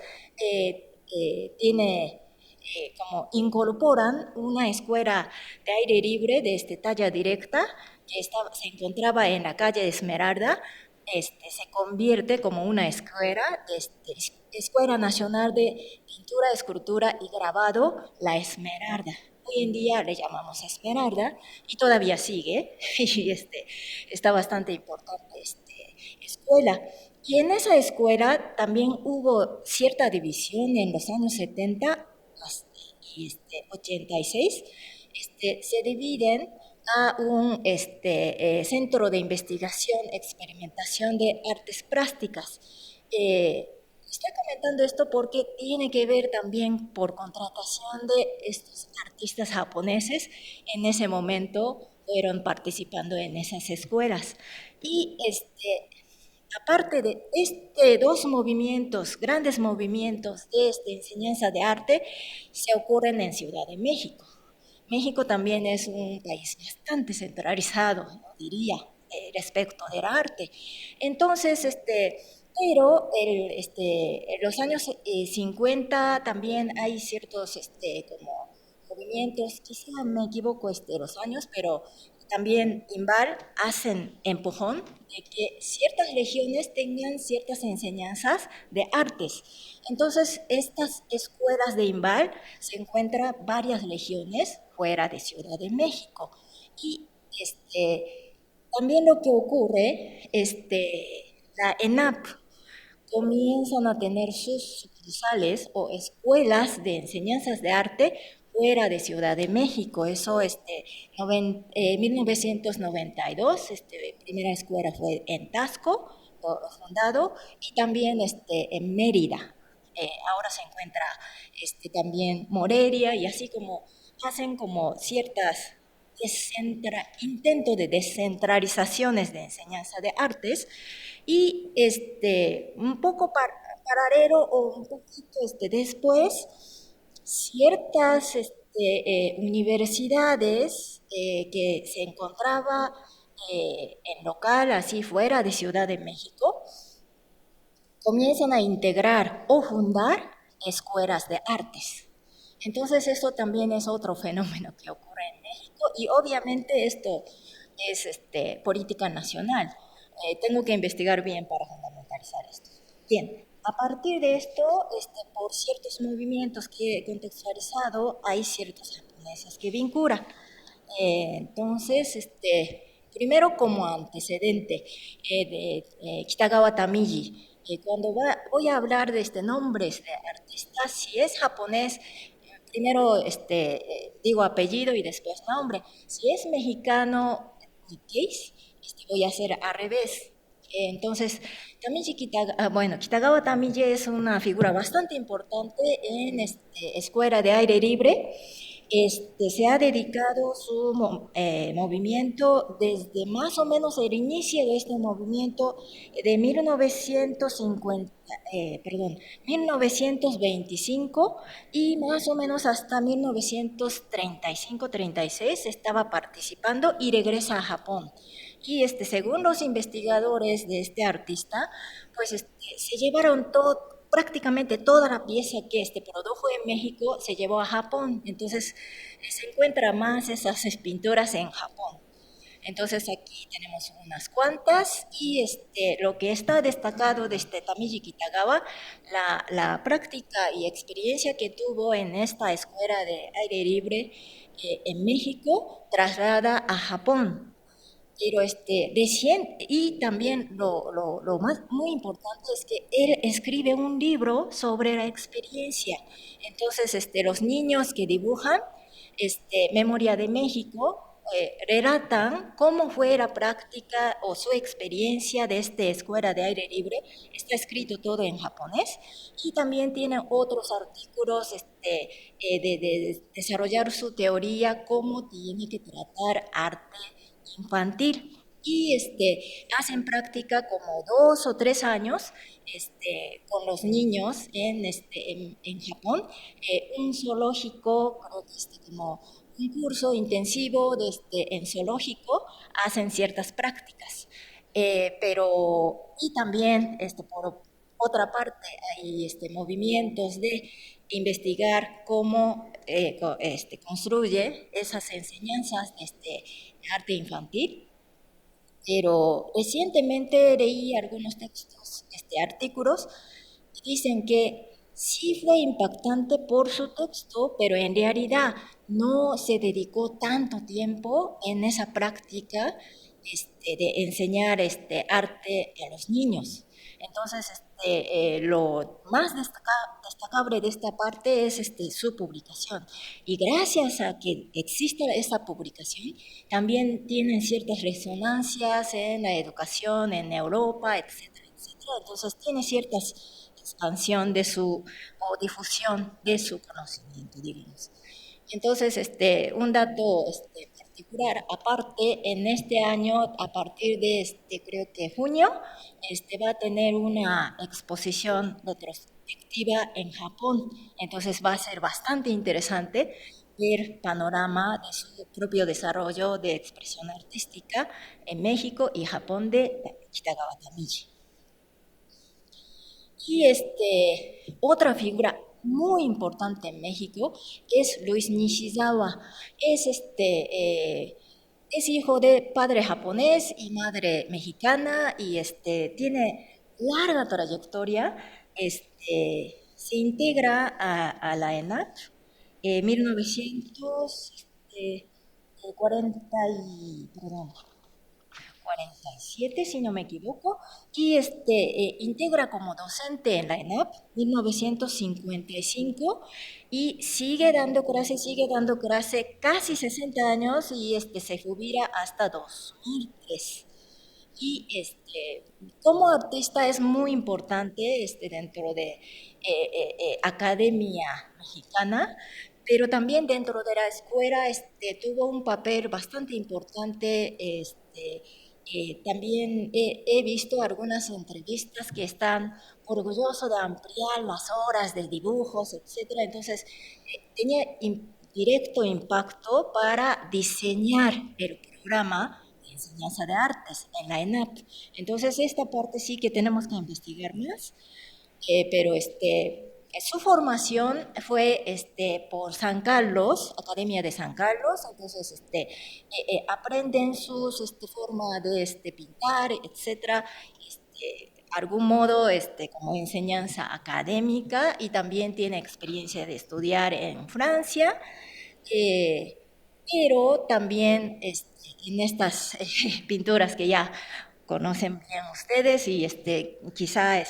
como incorporan una escuela de aire libre de talla directa, que se encontraba en la calle de Esmeralda. Se convierte como una escuela, Escuela Nacional de Pintura, Escultura y Grabado, La Esmeralda. Hoy en día le llamamos Esmeralda y todavía sigue, y está bastante importante escuela. Y en esa escuela también hubo cierta división en los años 70 y 86. Se dividen a un centro de investigación, experimentación de artes plásticas. Estoy comentando esto porque tiene que ver también por contratación de estos artistas japoneses. En ese momento fueron participando en esas escuelas. Y aparte de dos movimientos, grandes movimientos de enseñanza de arte, se ocurren en Ciudad de México. México también es un país bastante centralizado, diría, respecto del arte. Entonces, pero en los años 50 también hay ciertos como movimientos, quizá me equivoco los años, pero también INVAL hacen empujón de que ciertas regiones tengan ciertas enseñanzas de artes. Entonces, estas escuelas de INVAL se encuentran varias regiones fuera de Ciudad de México. Y también lo que ocurre, la ENAP comienzan a tener sus sucursales o escuelas de enseñanzas de arte fuera de Ciudad de México. Eso, 1992, primera escuela fue en Tasco, fundado, y también en Mérida. Ahora se encuentra también Morelia, y así como hacen como ciertas intentos de descentralizaciones de enseñanza de artes. Y un poco paralelo o un poquito después, ciertas universidades que se encontraba en local, así fuera de Ciudad de México, comienzan a integrar o fundar escuelas de artes. Entonces, eso también es otro fenómeno que ocurre en México y obviamente esto es política nacional. Tengo que investigar bien para fundamentalizar esto. Bien, a partir de esto, por ciertos movimientos que he contextualizado, hay ciertos japoneses que vinculan. Entonces, primero como antecedente de Kitagawa Tamiji, cuando voy a hablar de nombres de artistas, si es japonés, primero digo apellido y después nombre. Si es mexicano, Nikkei, voy a hacer al revés. Entonces, Kitagawa Tamiji es una figura bastante importante en escuela de aire libre. Se ha dedicado su movimiento desde más o menos el inicio de este movimiento de 1925 y más o menos hasta 1935-36 estaba participando y regresa a Japón. Y según los investigadores de este artista, pues se llevaron prácticamente toda la pieza que produjo en México se llevó a Japón. Entonces se encuentra más esas pinturas en Japón. Entonces aquí tenemos unas cuantas y lo que está destacado de Tamiji Kitagawa, la práctica y experiencia que tuvo en esta escuela de aire libre en México traslada a Japón. Pero y también lo más muy importante es que él escribe un libro sobre la experiencia. Entonces, los niños que dibujan Memoria de México relatan cómo fue la práctica o su experiencia de esta escuela de aire libre. Está escrito todo en japonés y también tiene otros artículos de desarrollar su teoría, cómo tiene que tratar arte infantil y hacen práctica como 2 o 3 años con los niños en Japón, un zoológico, creo que como un curso intensivo en zoológico, hacen ciertas prácticas. Y también, por otra parte, hay movimientos de investigar cómo construye esas enseñanzas de arte infantil. Pero recientemente leí algunos textos, artículos, que dicen que sí fue impactante por su texto, pero en realidad no se dedicó tanto tiempo en esa práctica de enseñar arte a los niños. Entonces, lo más destacable de esta parte es su publicación. Y gracias a que exista esta publicación, también tienen ciertas resonancias en la educación en Europa, etcétera, etcétera. Entonces, tiene cierta expansión o difusión de su conocimiento, digamos. Entonces, un dato particular, aparte, en este año, a partir de creo que junio, va a tener una exposición retrospectiva en Japón. Entonces va a ser bastante interesante ver panorama de su propio desarrollo de expresión artística en México y Japón de Kitagawa Tamiji. Y otra figura muy importante en México es Luis Nishizawa. Es hijo de padre japonés y madre mexicana y tiene larga trayectoria. Se integra a la ENAP en 1947, si no me equivoco, y integra como docente en la ENAP 1955 y sigue dando clase casi 60 años y se jubila hasta 2003. Y como artista es muy importante dentro de academia mexicana, pero también dentro de la escuela tuvo un papel bastante importante. También he visto algunas entrevistas que están orgullosos de ampliar las horas de dibujos, etcétera. Entonces, tenía directo impacto para diseñar el programa de enseñanza de artes en la ENAP. Entonces, esta parte sí que tenemos que investigar más, pero su formación fue por San Carlos, Academia de San Carlos, entonces aprenden sus forma de pintar, etcétera, algún modo como enseñanza académica, y también tiene experiencia de estudiar en Francia, eh, pero también en estas pinturas que ya conocen bien ustedes, y quizá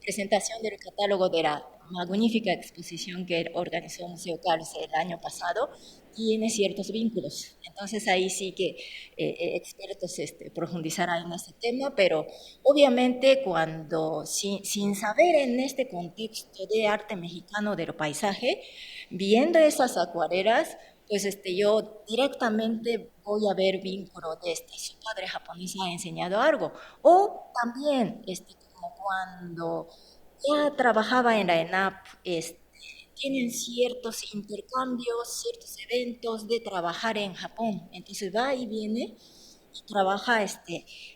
presentación del catálogo de la magnífica exposición que organizó Museo Carce el año pasado, tiene ciertos vínculos. Entonces ahí sí que expertos profundizarán en este tema, pero obviamente cuando sin saber en este contexto de arte mexicano del paisaje, viendo esas acuarelas, pues yo directamente voy a ver vínculo de su padre japonés ha enseñado algo. O también, como cuando ya trabajaba en la ENAP, tienen ciertos intercambios, ciertos eventos de trabajar en Japón. Entonces va y viene y trabaja,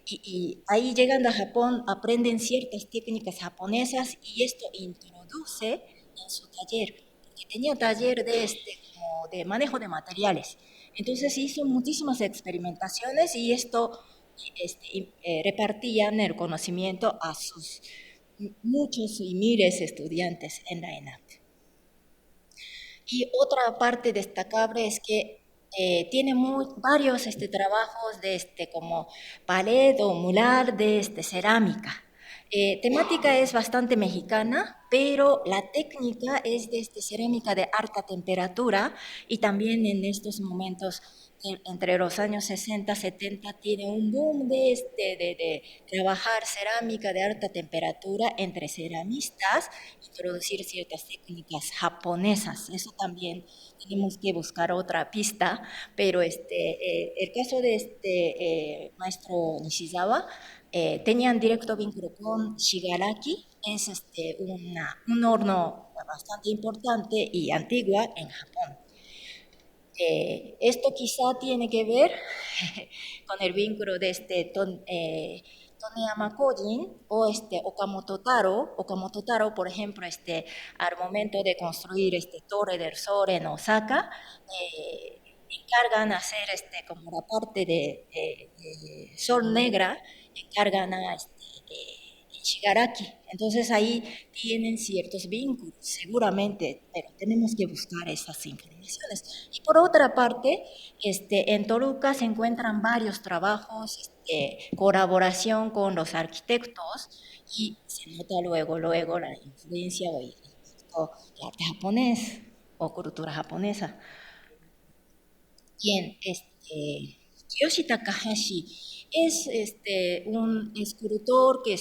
y ahí llegando a Japón aprenden ciertas técnicas japonesas, y esto introduce en su taller, porque tenía taller como de manejo de materiales. Entonces hizo muchísimas experimentaciones, y esto repartían el conocimiento a sus muchos y miles de estudiantes en la ENAP. Y otra parte destacable es que tiene varios trabajos de como pared o mural de cerámica. Temática es bastante mexicana, pero la técnica es de cerámica de alta temperatura, y también en estos momentos, entre los años 60 70, tiene un boom de trabajar cerámica de alta temperatura entre ceramistas, introducir ciertas técnicas japonesas. Eso también tenemos que buscar otra pista, pero el caso de maestro Nishizawa, tenían directo vínculo con Shigaraki, es un horno bastante importante y antigua en Japón. Esto quizá tiene que ver con el vínculo de Toneyama Kojin o Okamoto Taro. Okamoto Taro, por ejemplo, al momento de construir Torre del Sol en Osaka, encargan hacer como la parte de Sol Negra, encargan a Shigaraki. Entonces ahí tienen ciertos vínculos, seguramente, pero tenemos que buscar esas informaciones. Y por otra parte, en Toluca se encuentran varios trabajos, colaboración con los arquitectos, y se nota luego la influencia o el arte japonés o cultura japonesa. Bien, Kiyoshi Takahashi es un escultor que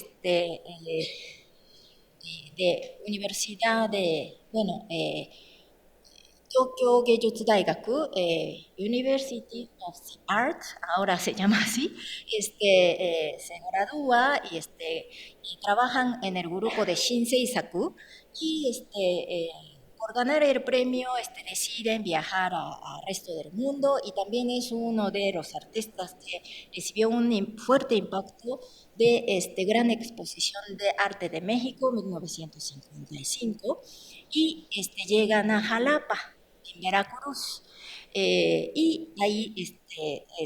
de universidad de, bueno, Tokyo Geijutsu Daigaku, University of the Art, ahora se llama así, se gradúa, y trabajan en el grupo de Shinseisaku, y por ganar el premio deciden viajar al resto del mundo, y también es uno de los artistas que recibió un fuerte impacto de Gran Exposición de Arte de México 1955, y llegan a Jalapa, en Veracruz. Y ahí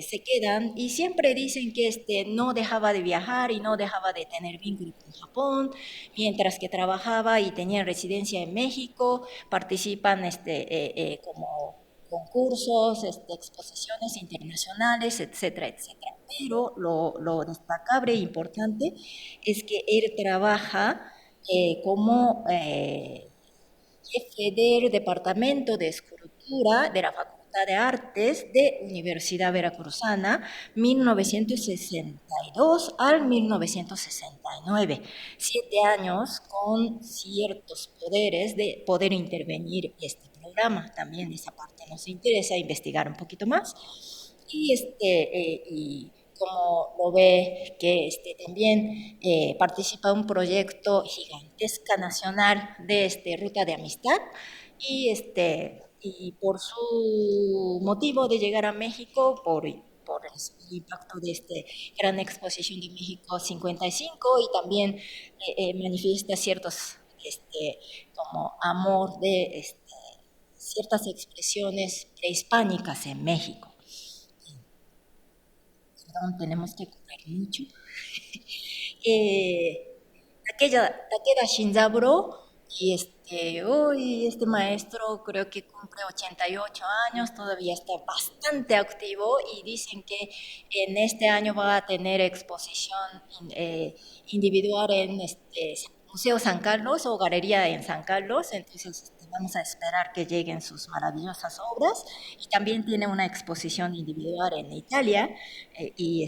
se quedan, y siempre dicen que no dejaba de viajar y no dejaba de tener vínculo con Japón, mientras que trabajaba y tenía residencia en México, participan como concursos, exposiciones internacionales, etcétera, etcétera. Pero lo destacable e importante es que él trabaja como jefe del Departamento de Escultura de la Facultad de Artes de Universidad Veracruzana, 1962 al 1969. 7 años con ciertos poderes de poder intervenir este programa. También esa parte nos interesa investigar un poquito más. Y como lo ve que también participa en un proyecto gigantesca nacional de Ruta de Amistad, y por su motivo de llegar a México, por el impacto de Gran Exposición de México 55, y también manifiesta ciertos como amor de ciertas expresiones prehispánicas en México. Perdón, tenemos que correr mucho. Takeda Shinzaburo, y hoy este maestro creo que cumple 88 años, todavía está bastante activo, y dicen que en este año va a tener exposición individual en Museo San Carlos o Galería en San Carlos. Entonces vamos a esperar que lleguen sus maravillosas obras, y también tiene una exposición individual en Italia, y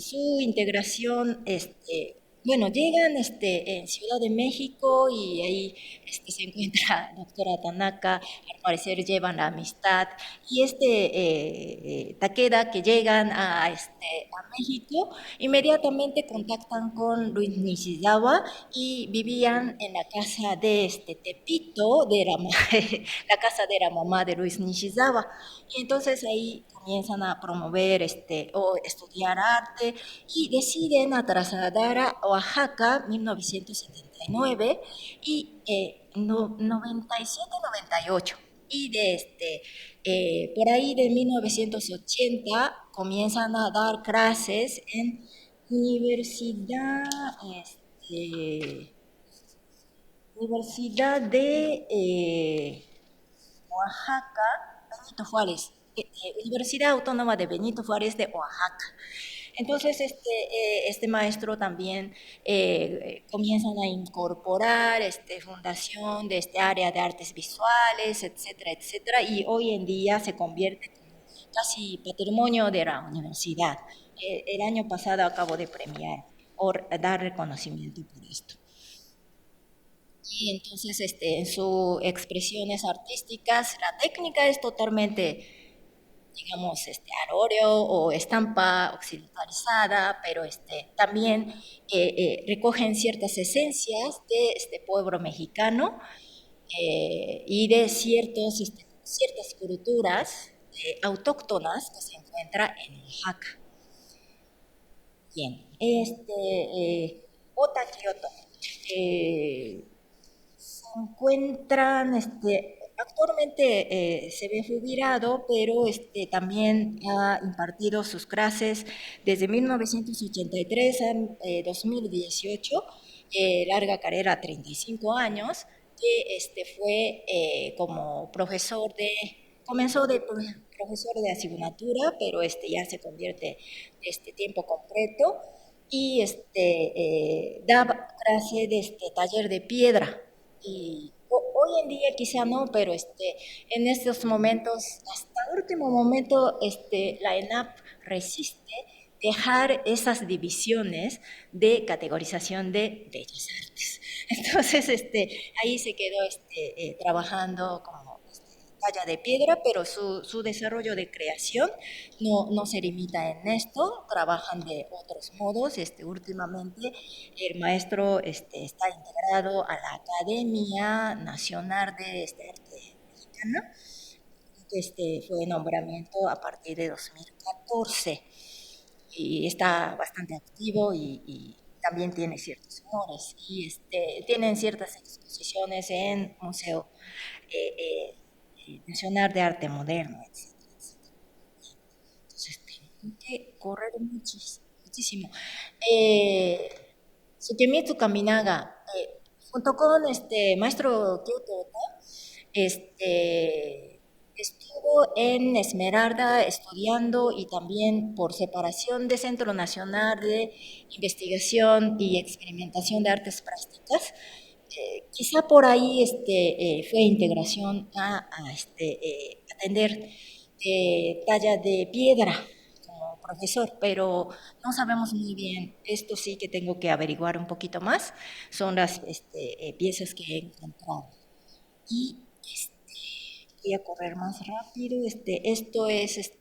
su integración, bueno, llegan en Ciudad de México, y ahí se encuentra la doctora Tanaka, al parecer llevan la amistad, y Takeda, que llegan a México, inmediatamente contactan con Luis Nishizawa, y vivían en la casa de Tepito, la casa de la mamá de Luis Nishizawa, y entonces ahí comienzan a promover o estudiar arte, y deciden trasladar a Oaxaca 1979 y 97-98. Y por ahí de 1980 comienzan a dar clases en Universidad de Oaxaca, Benito Juárez, Universidad Autónoma de Benito Juárez de Oaxaca. Entonces, este maestro también comienzan a incorporar fundación de este área de artes visuales, etcétera, etcétera, y hoy en día se convierte como casi patrimonio de la universidad. El año pasado acabo de premiar o dar reconocimiento por esto. Y entonces, en sus expresiones artísticas, la técnica es totalmente, digamos, al óleo o estampa occidentalizada, pero también recogen ciertas esencias de este pueblo mexicano, y de ciertas culturas autóctonas que se encuentran en Oaxaca. Bien, Ota Kyoto. Se encuentran, actualmente se ve jubilado, pero también ha impartido sus clases desde 1983 a 2018, larga carrera, 35 años, que fue como profesor comenzó de profesor de asignatura, pero ya se convierte tiempo completo, y daba clase de taller de piedra. Y hoy en día quizá no, pero en estos momentos, hasta último momento, la ENAP resiste dejar esas divisiones de categorización de bellas artes. Entonces, ahí se quedó trabajando como talla de piedra, pero su desarrollo de creación no se limita en esto, trabajan de otros modos. Últimamente el maestro está integrado a la Academia Nacional de Arte Mexicana. Fue nombramiento a partir de 2014, y está bastante activo, y también tiene ciertos honores, y tienen ciertas exposiciones en Museo Nacional de Arte Moderno, etcétera, etcétera. Entonces tengo que correr muchísimo. Sukemitsu Kaminaga, junto con maestro Kyoto Ota, estuvo en Esmeralda estudiando, y también por separación de Centro Nacional de Investigación y Experimentación de Artes Plásticas. Quizá por ahí fue integración a atender talla de piedra como profesor, pero no sabemos muy bien. Esto sí que tengo que averiguar un poquito más. Son las piezas que he encontrado. Y voy a correr más rápido. Esto es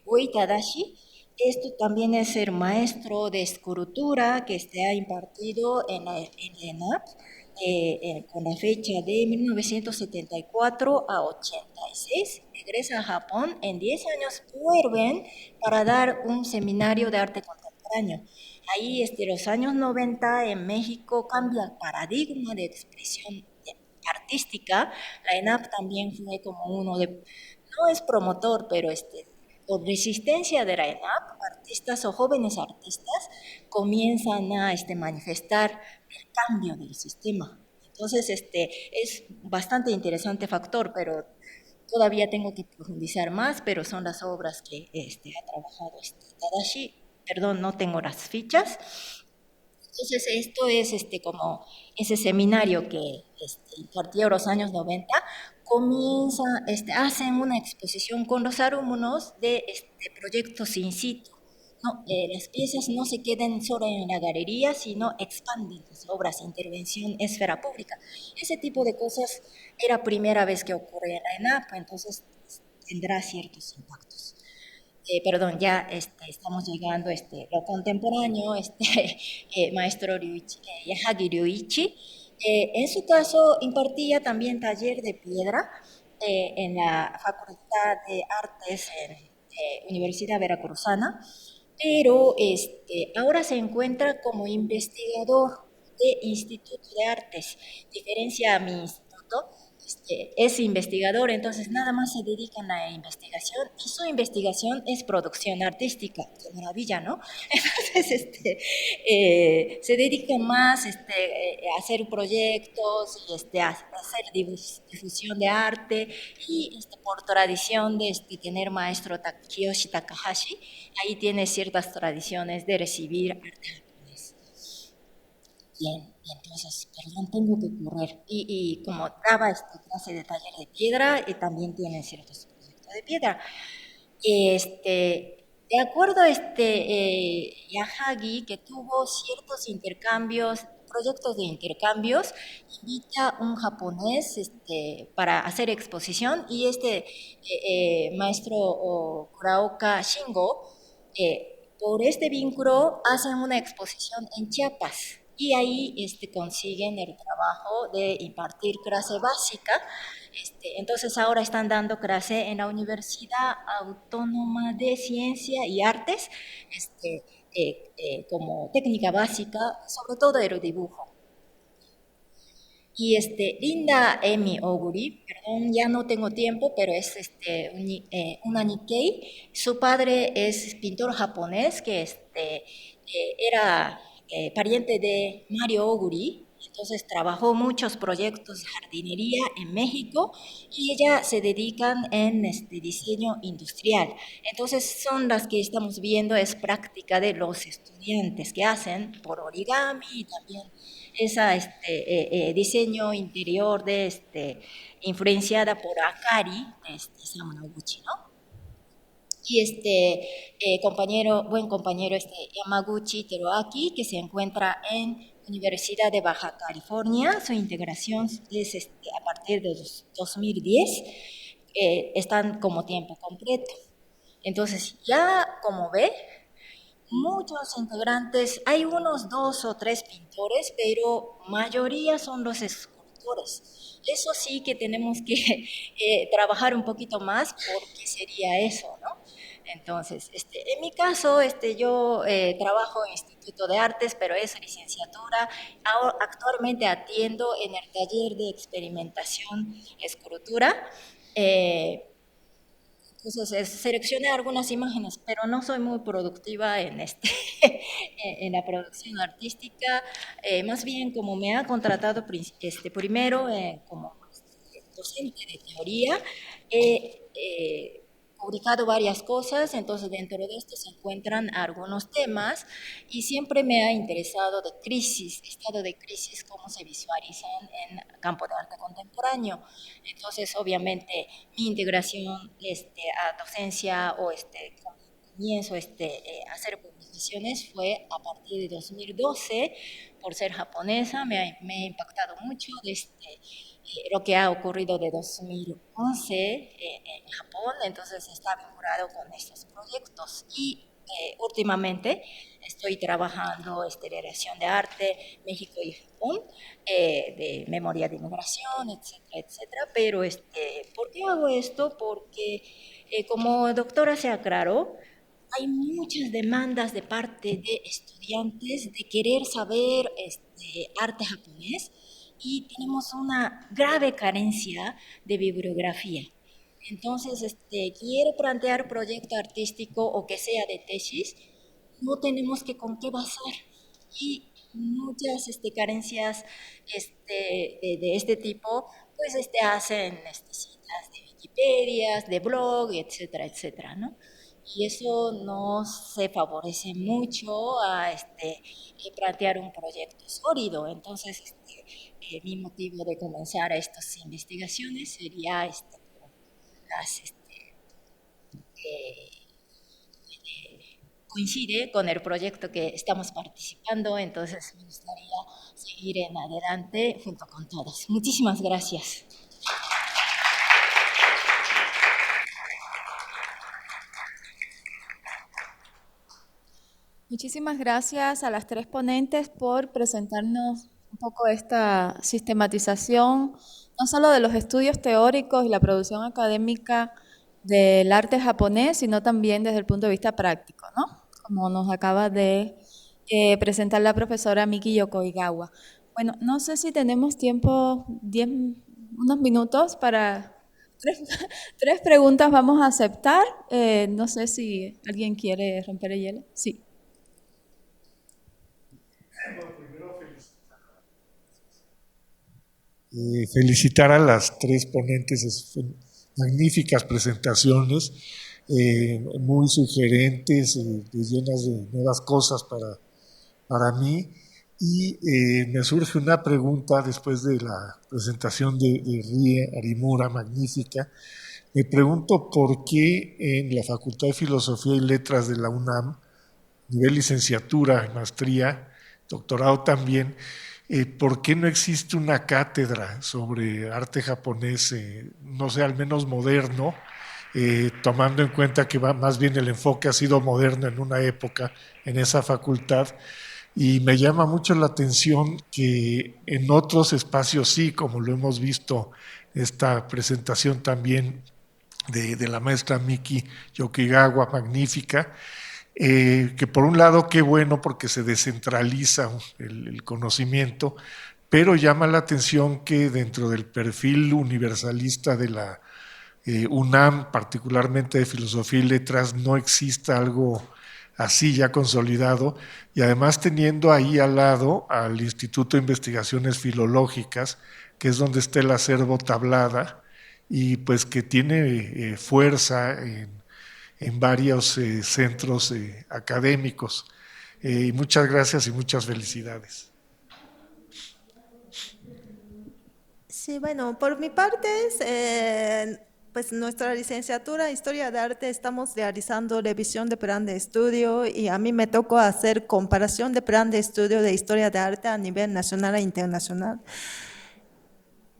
Wei Tadashi. Esto también es el maestro de escultura que ha impartido en la ENAP, con la fecha de 1974 a 86. Regresa a Japón, en 10 años vuelven para dar un seminario de arte contemporáneo. ahí los años 90 en México cambia el paradigma de expresión artística. La ENAP también fue como uno de, no es promotor, pero por resistencia de la ENAP, artistas o jóvenes artistas comienzan a manifestar el cambio del sistema. Entonces, es bastante interesante factor, pero todavía tengo que profundizar más, pero son las obras que ha trabajado Tadashi. Perdón, no tengo las fichas. Entonces, esto es como ese seminario que impartió en los años 90, comienza, hacen una exposición con los alumnos de proyectos in situ. No, las piezas no se quedan solo en la galería, sino expanden las obras, intervención, esfera pública. Ese tipo de cosas era primera vez que ocurre en la ENAP, entonces tendrá ciertos impactos. Perdón, ya estamos llegando lo contemporáneo, maestro Yahagi Ryuichi. En su caso, impartía también taller de piedra en la Facultad de Artes en Universidad Veracruzana, pero ahora se encuentra como investigador de Instituto de Artes. Diferencia a mi instituto, es investigador, entonces nada más se dedican a la investigación y su investigación es producción artística. Qué maravilla, ¿no? Entonces, se dedica más a hacer proyectos y a hacer difusión de arte y por tradición de tener maestro Kiyoshi Takahashi, ahí tiene ciertas tradiciones de recibir arte japonés. Bien, entonces, perdón, tengo que correr. Y como daba clase de taller de piedra, y también tienen ciertos proyectos de piedra. De acuerdo a Yahagi, que tuvo ciertos intercambios, proyectos de intercambios, invita a un japonés para hacer exposición y maestro Kuraoka Shingo, por este vínculo hacen una exposición en Chiapas y ahí consiguen el trabajo de impartir clase básica. Entonces ahora están dando clase en la Universidad Autónoma de Ciencia y Artes, como técnica básica, sobre todo el dibujo. Y Linda Emi Oguri, perdón, ya no tengo tiempo, pero es una Nikkei. Su padre es pintor japonés que era pariente de Mario Oguri. Entonces trabajó muchos proyectos de jardinería en México y ella se dedican en diseño industrial. Entonces son las que estamos viendo, es práctica de los estudiantes que hacen por origami y también esa diseño interior de influenciada por Akari de Isamu Noguchi, ¿no? Y buen compañero Yamaguchi Teruaki, que se encuentra en Universidad de Baja California, su integración es a partir de 2010, están como tiempo completo. Entonces, ya como ve, muchos integrantes, hay unos 2 o 3 pintores, pero mayoría son los escultores. Eso sí que tenemos que trabajar un poquito más porque sería eso, ¿no? Entonces, en mi caso, yo trabajo en Instituto de Artes, pero es licenciatura. Actualmente atiendo en el taller de experimentación escultura. Entonces, seleccioné algunas imágenes, pero no soy muy productiva en, en la producción artística. Más bien, como me ha contratado primero como docente de teoría, he publicado varias cosas, entonces dentro de esto se encuentran algunos temas y siempre me ha interesado de crisis, estado de crisis, cómo se visualizan en campo de arte contemporáneo. Entonces, obviamente, mi integración a docencia o comienzo a hacer publicaciones fue a partir de 2012, por ser japonesa, me ha impactado mucho lo que ha ocurrido de 2011 en Japón, entonces está vinculado con estos proyectos y últimamente estoy trabajando relación de arte México y Japón, de memoria de inmigración, etcétera, etcétera, pero ¿por qué hago esto? Porque como doctora se aclaró, hay muchas demandas de parte de estudiantes de querer saber arte japonés y tenemos una grave carencia de bibliografía. Entonces, quiere plantear proyecto artístico o que sea de tesis, no tenemos que con qué basar. Y muchas carencias de este tipo, pues hacen citas de Wikipedia, de blog, etcétera, etcétera, ¿no? Y eso no se favorece mucho a plantear un proyecto sólido. Entonces, mi motivo de comenzar estas investigaciones sería las, eh, coincide con el proyecto que estamos participando, entonces me gustaría seguir en adelante junto con todos. Muchísimas gracias. Muchísimas gracias a las tres ponentes por presentarnos un poco esta sistematización, no solo de los estudios teóricos y la producción académica del arte japonés, sino también desde el punto de vista práctico, ¿no? Como nos acaba de presentar la profesora Miki Yokoigawa. Bueno, no sé si tenemos tiempo, unos minutos para tres preguntas vamos a aceptar. No sé si alguien quiere romper el hielo. Sí. Felicitar a las tres ponentes, magníficas presentaciones, muy sugerentes, llenas de nuevas cosas para mí. Y me surge una pregunta después de la presentación de Rie Arimura, magnífica. Me pregunto por qué en la Facultad de Filosofía y Letras de la UNAM, nivel licenciatura, maestría, doctorado también, ¿por qué no existe una cátedra sobre arte japonés, no sé, al menos moderno, tomando en cuenta que más bien el enfoque ha sido moderno en una época en esa facultad? Y me llama mucho la atención que en otros espacios sí, como lo hemos visto, esta presentación también de la maestra Miki Yokoigawa, magnífica, que por un lado qué bueno porque se descentraliza el conocimiento, pero llama la atención que dentro del perfil universalista de la UNAM, particularmente de Filosofía y Letras, no exista algo así ya consolidado, y además teniendo ahí al lado al Instituto de Investigaciones Filológicas, que es donde está el acervo Tablada, y pues que tiene fuerza en varios centros académicos. Muchas gracias y muchas felicidades. Sí, bueno, por mi parte, pues nuestra licenciatura en Historia de Arte estamos realizando revisión de plan de estudio y a mí me tocó hacer comparación de plan de estudio de Historia de Arte a nivel nacional e internacional.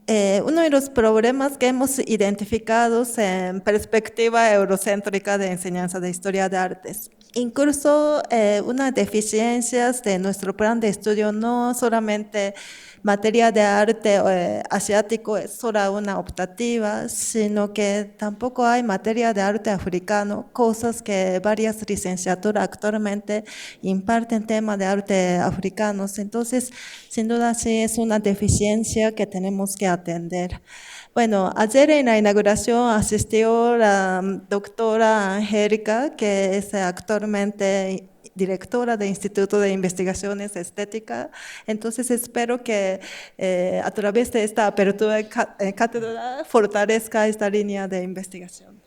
Uno de los problemas que hemos identificado en perspectiva eurocéntrica de enseñanza de historia de artes. Incluso unas deficiencias de nuestro plan de estudio, no solamente materia de arte asiático es solo una optativa, sino que tampoco hay materia de arte africano, cosas que varias licenciaturas actualmente imparten temas de arte africanos. Entonces, sin duda sí es una deficiencia que tenemos que atender. Bueno, ayer en la inauguración asistió la doctora Angélica, que es actualmente directora del Instituto de Investigaciones Estéticas. Entonces espero que a través de esta apertura de cátedra fortalezca esta línea de investigación.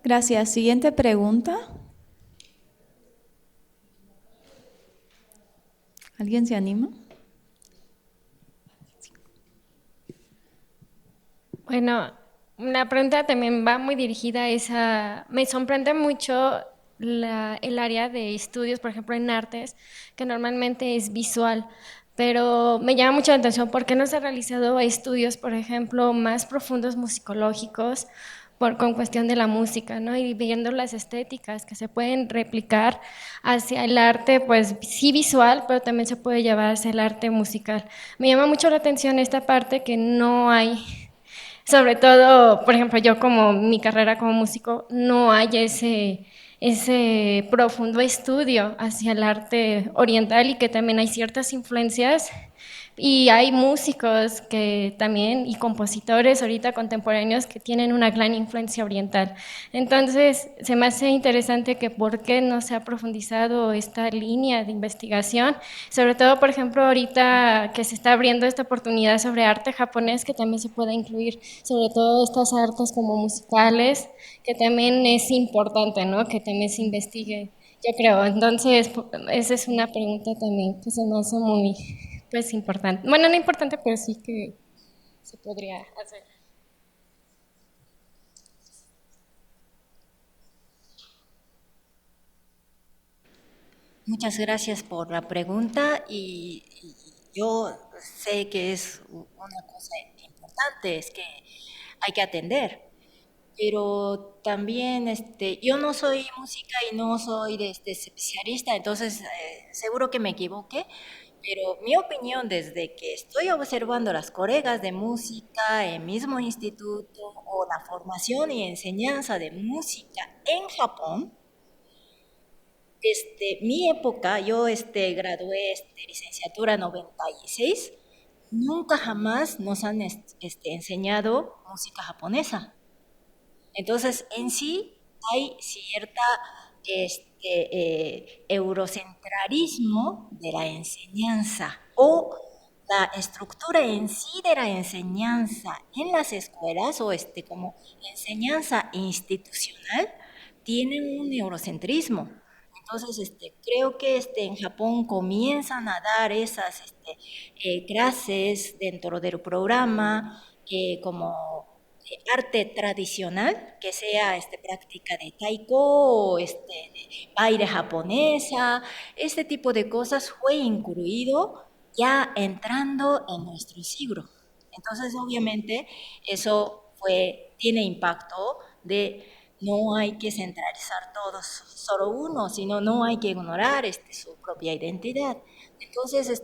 Gracias. Siguiente pregunta. ¿Alguien se anima? Bueno, una pregunta también va muy dirigida a esa. Me sorprende mucho el área de estudios, por ejemplo, en artes, que normalmente es visual, pero me llama mucho la atención por qué no se han realizado estudios, por ejemplo, más profundos musicológicos con cuestión de la música, ¿no? Y viendo las estéticas que se pueden replicar hacia el arte, pues sí visual, pero también se puede llevar hacia el arte musical. Me llama mucho la atención esta parte que no hay Sobre todo, por ejemplo, yo como mi carrera como músico, no hay ese profundo estudio hacia el arte oriental y que también hay ciertas influencias y hay músicos que también y compositores ahorita contemporáneos que tienen una gran influencia oriental. Entonces, se me hace interesante que por qué no se ha profundizado esta línea de investigación, sobre todo, por ejemplo, ahorita que se está abriendo esta oportunidad sobre arte japonés, que también se pueda incluir, sobre todo estas artes como musicales, que también es importante, ¿no? Que también se investigue, yo creo. Entonces, esa es una pregunta también que se me hace muy, pues, importante. Bueno, no importante, pero sí que se podría hacer. Muchas gracias por la pregunta y yo sé que es una cosa importante, es que hay que atender, pero también yo no soy música y no soy especialista, entonces seguro que me equivoqué, pero mi opinión desde que estoy observando las colegas de música en mismo instituto o la formación y enseñanza de música en Japón, mi época, yo gradué licenciatura 96, nunca jamás nos han enseñado música japonesa. Entonces, en sí hay cierta eurocentralismo de la enseñanza o la estructura en sí de la enseñanza en las escuelas o como enseñanza institucional tienen un eurocentrismo. Entonces, creo que en Japón comienzan a dar esas clases dentro del programa como arte tradicional, que sea práctica de taiko, o de baile japonesa, este tipo de cosas fue incluido ya entrando en nuestro siglo. Entonces, obviamente, eso tiene impacto de no hay que centralizar todos solo uno, sino no hay que ignorar su propia identidad. Entonces,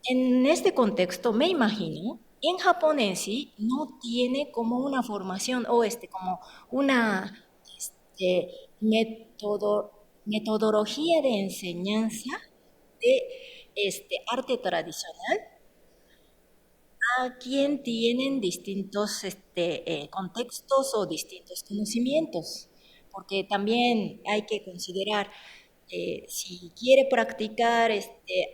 en este contexto, me imagino, en Japón en sí no tiene como una formación o como una metodología de enseñanza de arte tradicional a quien tienen distintos contextos o distintos conocimientos, porque también hay que considerar si quiere practicar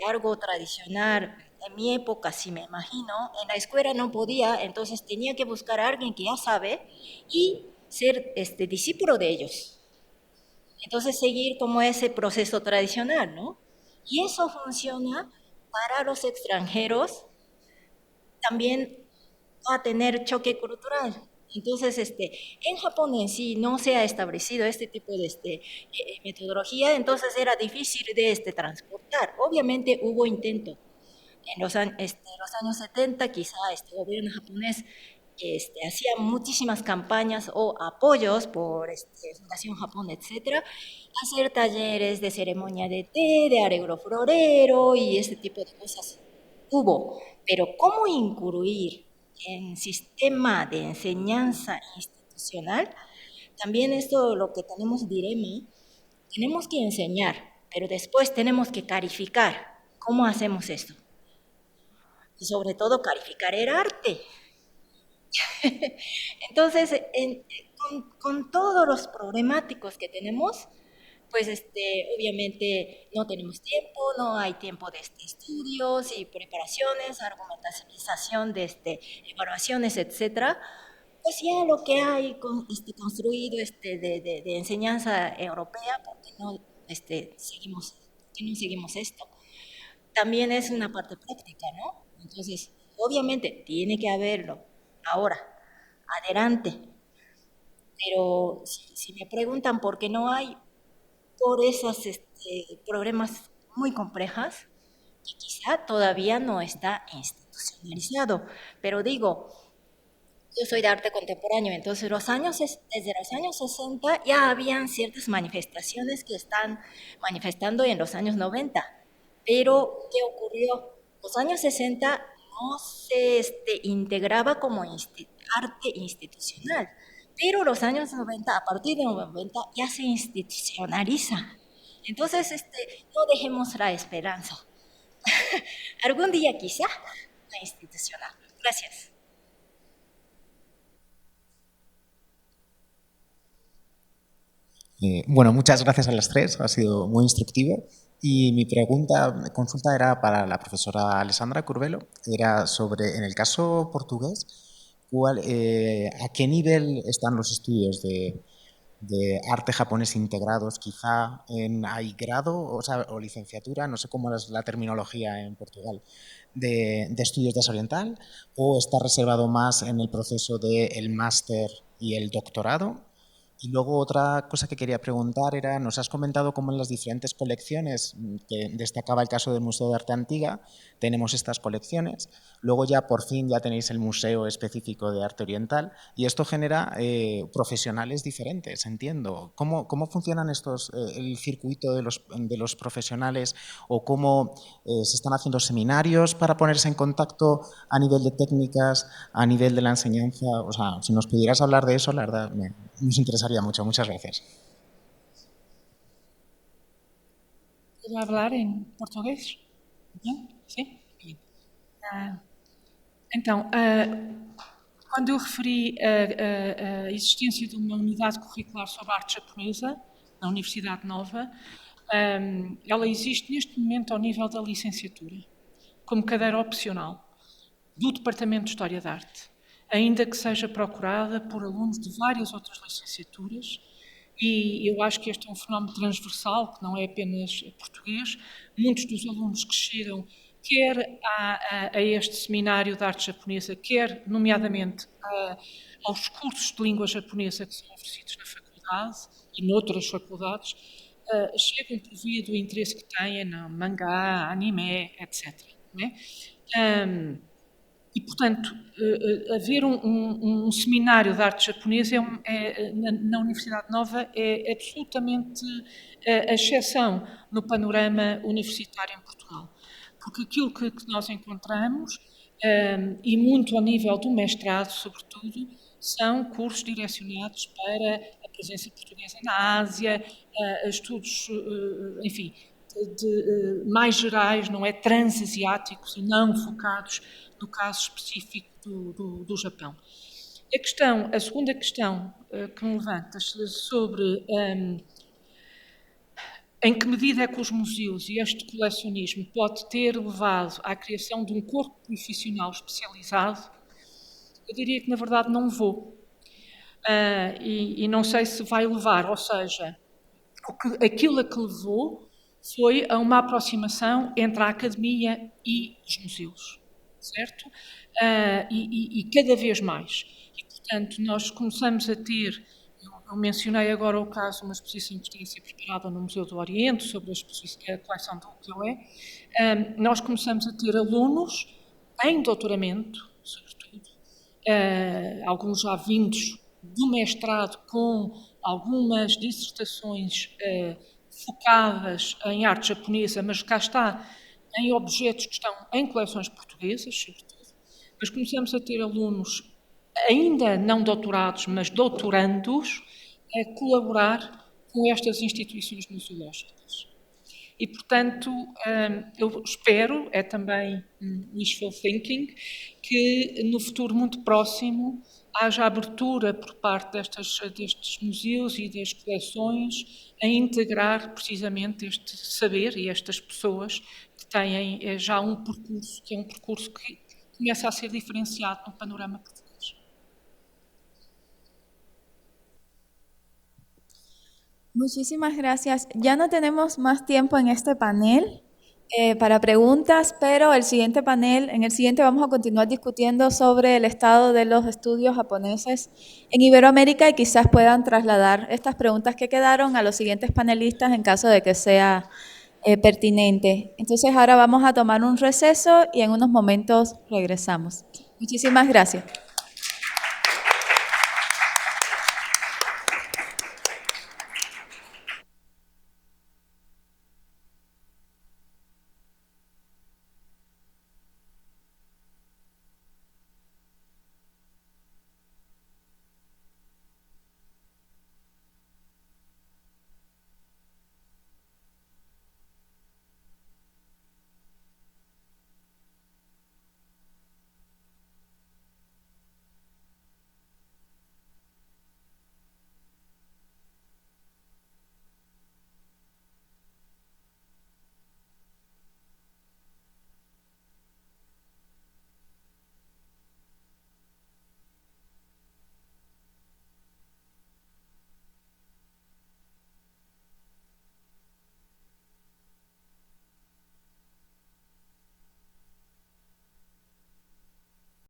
algo tradicional, en mi época, si me imagino, en la escuela no podía, entonces tenía que buscar a alguien que ya sabe y ser discípulo de ellos. Entonces seguir como ese proceso tradicional, ¿no? Y eso funciona para los extranjeros, también va a tener choque cultural. Entonces, en Japón en sí no se ha establecido este tipo de metodología, entonces era difícil de transportar. Obviamente hubo intento. En los años 70 quizá el gobierno japonés hacía muchísimas campañas o apoyos por Fundación Japón, etcétera, hacer talleres de ceremonia de té, de arreglo florero y este tipo de cosas hubo. Pero ¿cómo incluir en sistema de enseñanza institucional? También esto lo que tenemos dilema, tenemos que enseñar, pero después tenemos que calificar. ¿Cómo hacemos esto? Y sobre todo calificar el arte. Entonces, con todos los problemáticos que tenemos, pues obviamente no tenemos tiempo, no hay tiempo de estudios y preparaciones, argumentación de evaluaciones, etcétera. Pues ya lo que hay construido de enseñanza europea, porque no seguimos esto? También es una parte práctica, ¿no? Entonces, obviamente tiene que haberlo ahora, adelante. Pero si me preguntan por qué no hay, por esos problemas muy complejas que quizá todavía no está institucionalizado. Pero digo, yo soy de arte contemporáneo, entonces desde los años 60 ya habían ciertas manifestaciones que están manifestando en los años 90. Pero, ¿qué ocurrió? Los años 60 no se integraba como arte institucional. Pero los años 90, a partir de los 90, ya se institucionaliza. Entonces, no dejemos la esperanza. Algún día quizá la institucional. Gracias. Bueno, muchas gracias a las tres, ha sido muy instructivo. Y mi consulta era para la profesora Alessandra Curvelo, era sobre, en el caso portugués, ¿a qué nivel están los estudios de arte japonés integrados? Quizá hay grado o licenciatura, no sé cómo es la terminología en Portugal, de estudios de arte oriental, o está reservado más en el proceso del máster y el doctorado. Y luego otra cosa que quería preguntar era, nos has comentado cómo en las diferentes colecciones, que destacaba el caso del Museo de Arte Antigua, tenemos estas colecciones, luego ya por fin ya tenéis el Museo Específico de Arte Oriental y esto genera profesionales diferentes, entiendo. ¿Cómo funcionan el circuito de los profesionales o cómo se están haciendo seminarios para ponerse en contacto a nivel de técnicas, a nivel de la enseñanza? O sea, si nos pudieras hablar de eso, la verdad, nos interesaría mucho. Muchas gracias. ¿Puedo hablar em português? Sim? Então, quando eu referi a existência de uma unidade curricular sobre arte japonesa na Universidade Nova, ela existe neste momento ao nível da licenciatura, como cadeira opcional do Departamento de História da Arte, ainda que seja procurada por alunos de várias outras licenciaturas, e eu acho que este é um fenómeno transversal, que não é apenas português. Muitos dos alunos que chegam, quer a este seminário de arte japonesa, quer, nomeadamente, aos cursos de língua japonesa que são oferecidos na faculdade e noutras faculdades, chegam por via do interesse que têm no mangá, anime, etc. Não é? E, portanto, haver um seminário de arte japonesa na Universidade Nova é absolutamente a exceção no panorama universitário em Portugal. Porque aquilo que nós encontramos, e muito ao nível do mestrado, sobretudo, são cursos direcionados para a presença portuguesa na Ásia, estudos, enfim, mais gerais, não é, transasiáticos e não focados no caso específico do Japão. A segunda questão que me levantas sobre em que medida é que os museus e este colecionismo pode ter levado à criação de um corpo profissional especializado, eu diria que, na verdade, não levou. E não sei se vai levar, ou seja, aquilo a que levou foi a uma aproximação entre a academia e os museus, certo? E cada vez mais. E, portanto, nós começamos a ter, eu mencionei agora o caso de uma exposição que está a ser preparada no Museu do Oriente, sobre a coleção do ukiyo-e. Nós começamos a ter alunos em doutoramento, sobretudo, alguns já vindos do mestrado com algumas dissertações focadas em arte japonesa, mas cá está, em objetos que estão em coleções portuguesas, sobretudo. Mas começamos a ter alunos ainda não doutorados, mas doutorandos, a colaborar com estas instituições museológicas. E, portanto, eu espero, é também wishful thinking, que no futuro muito próximo haja abertura por parte destes museus e das coleções a integrar precisamente este saber e estas pessoas que têm já um percurso, que é um percurso que começa a ser diferenciado no panorama português. Muchísimas gracias. Ya no tenemos más tiempo en este panel para preguntas, pero en el siguiente vamos a continuar discutiendo sobre el estado de los estudios japoneses en Iberoamérica y quizás puedan trasladar estas preguntas que quedaron a los siguientes panelistas en caso de que sea pertinente. Entonces ahora vamos a tomar un receso y en unos momentos regresamos. Muchísimas gracias.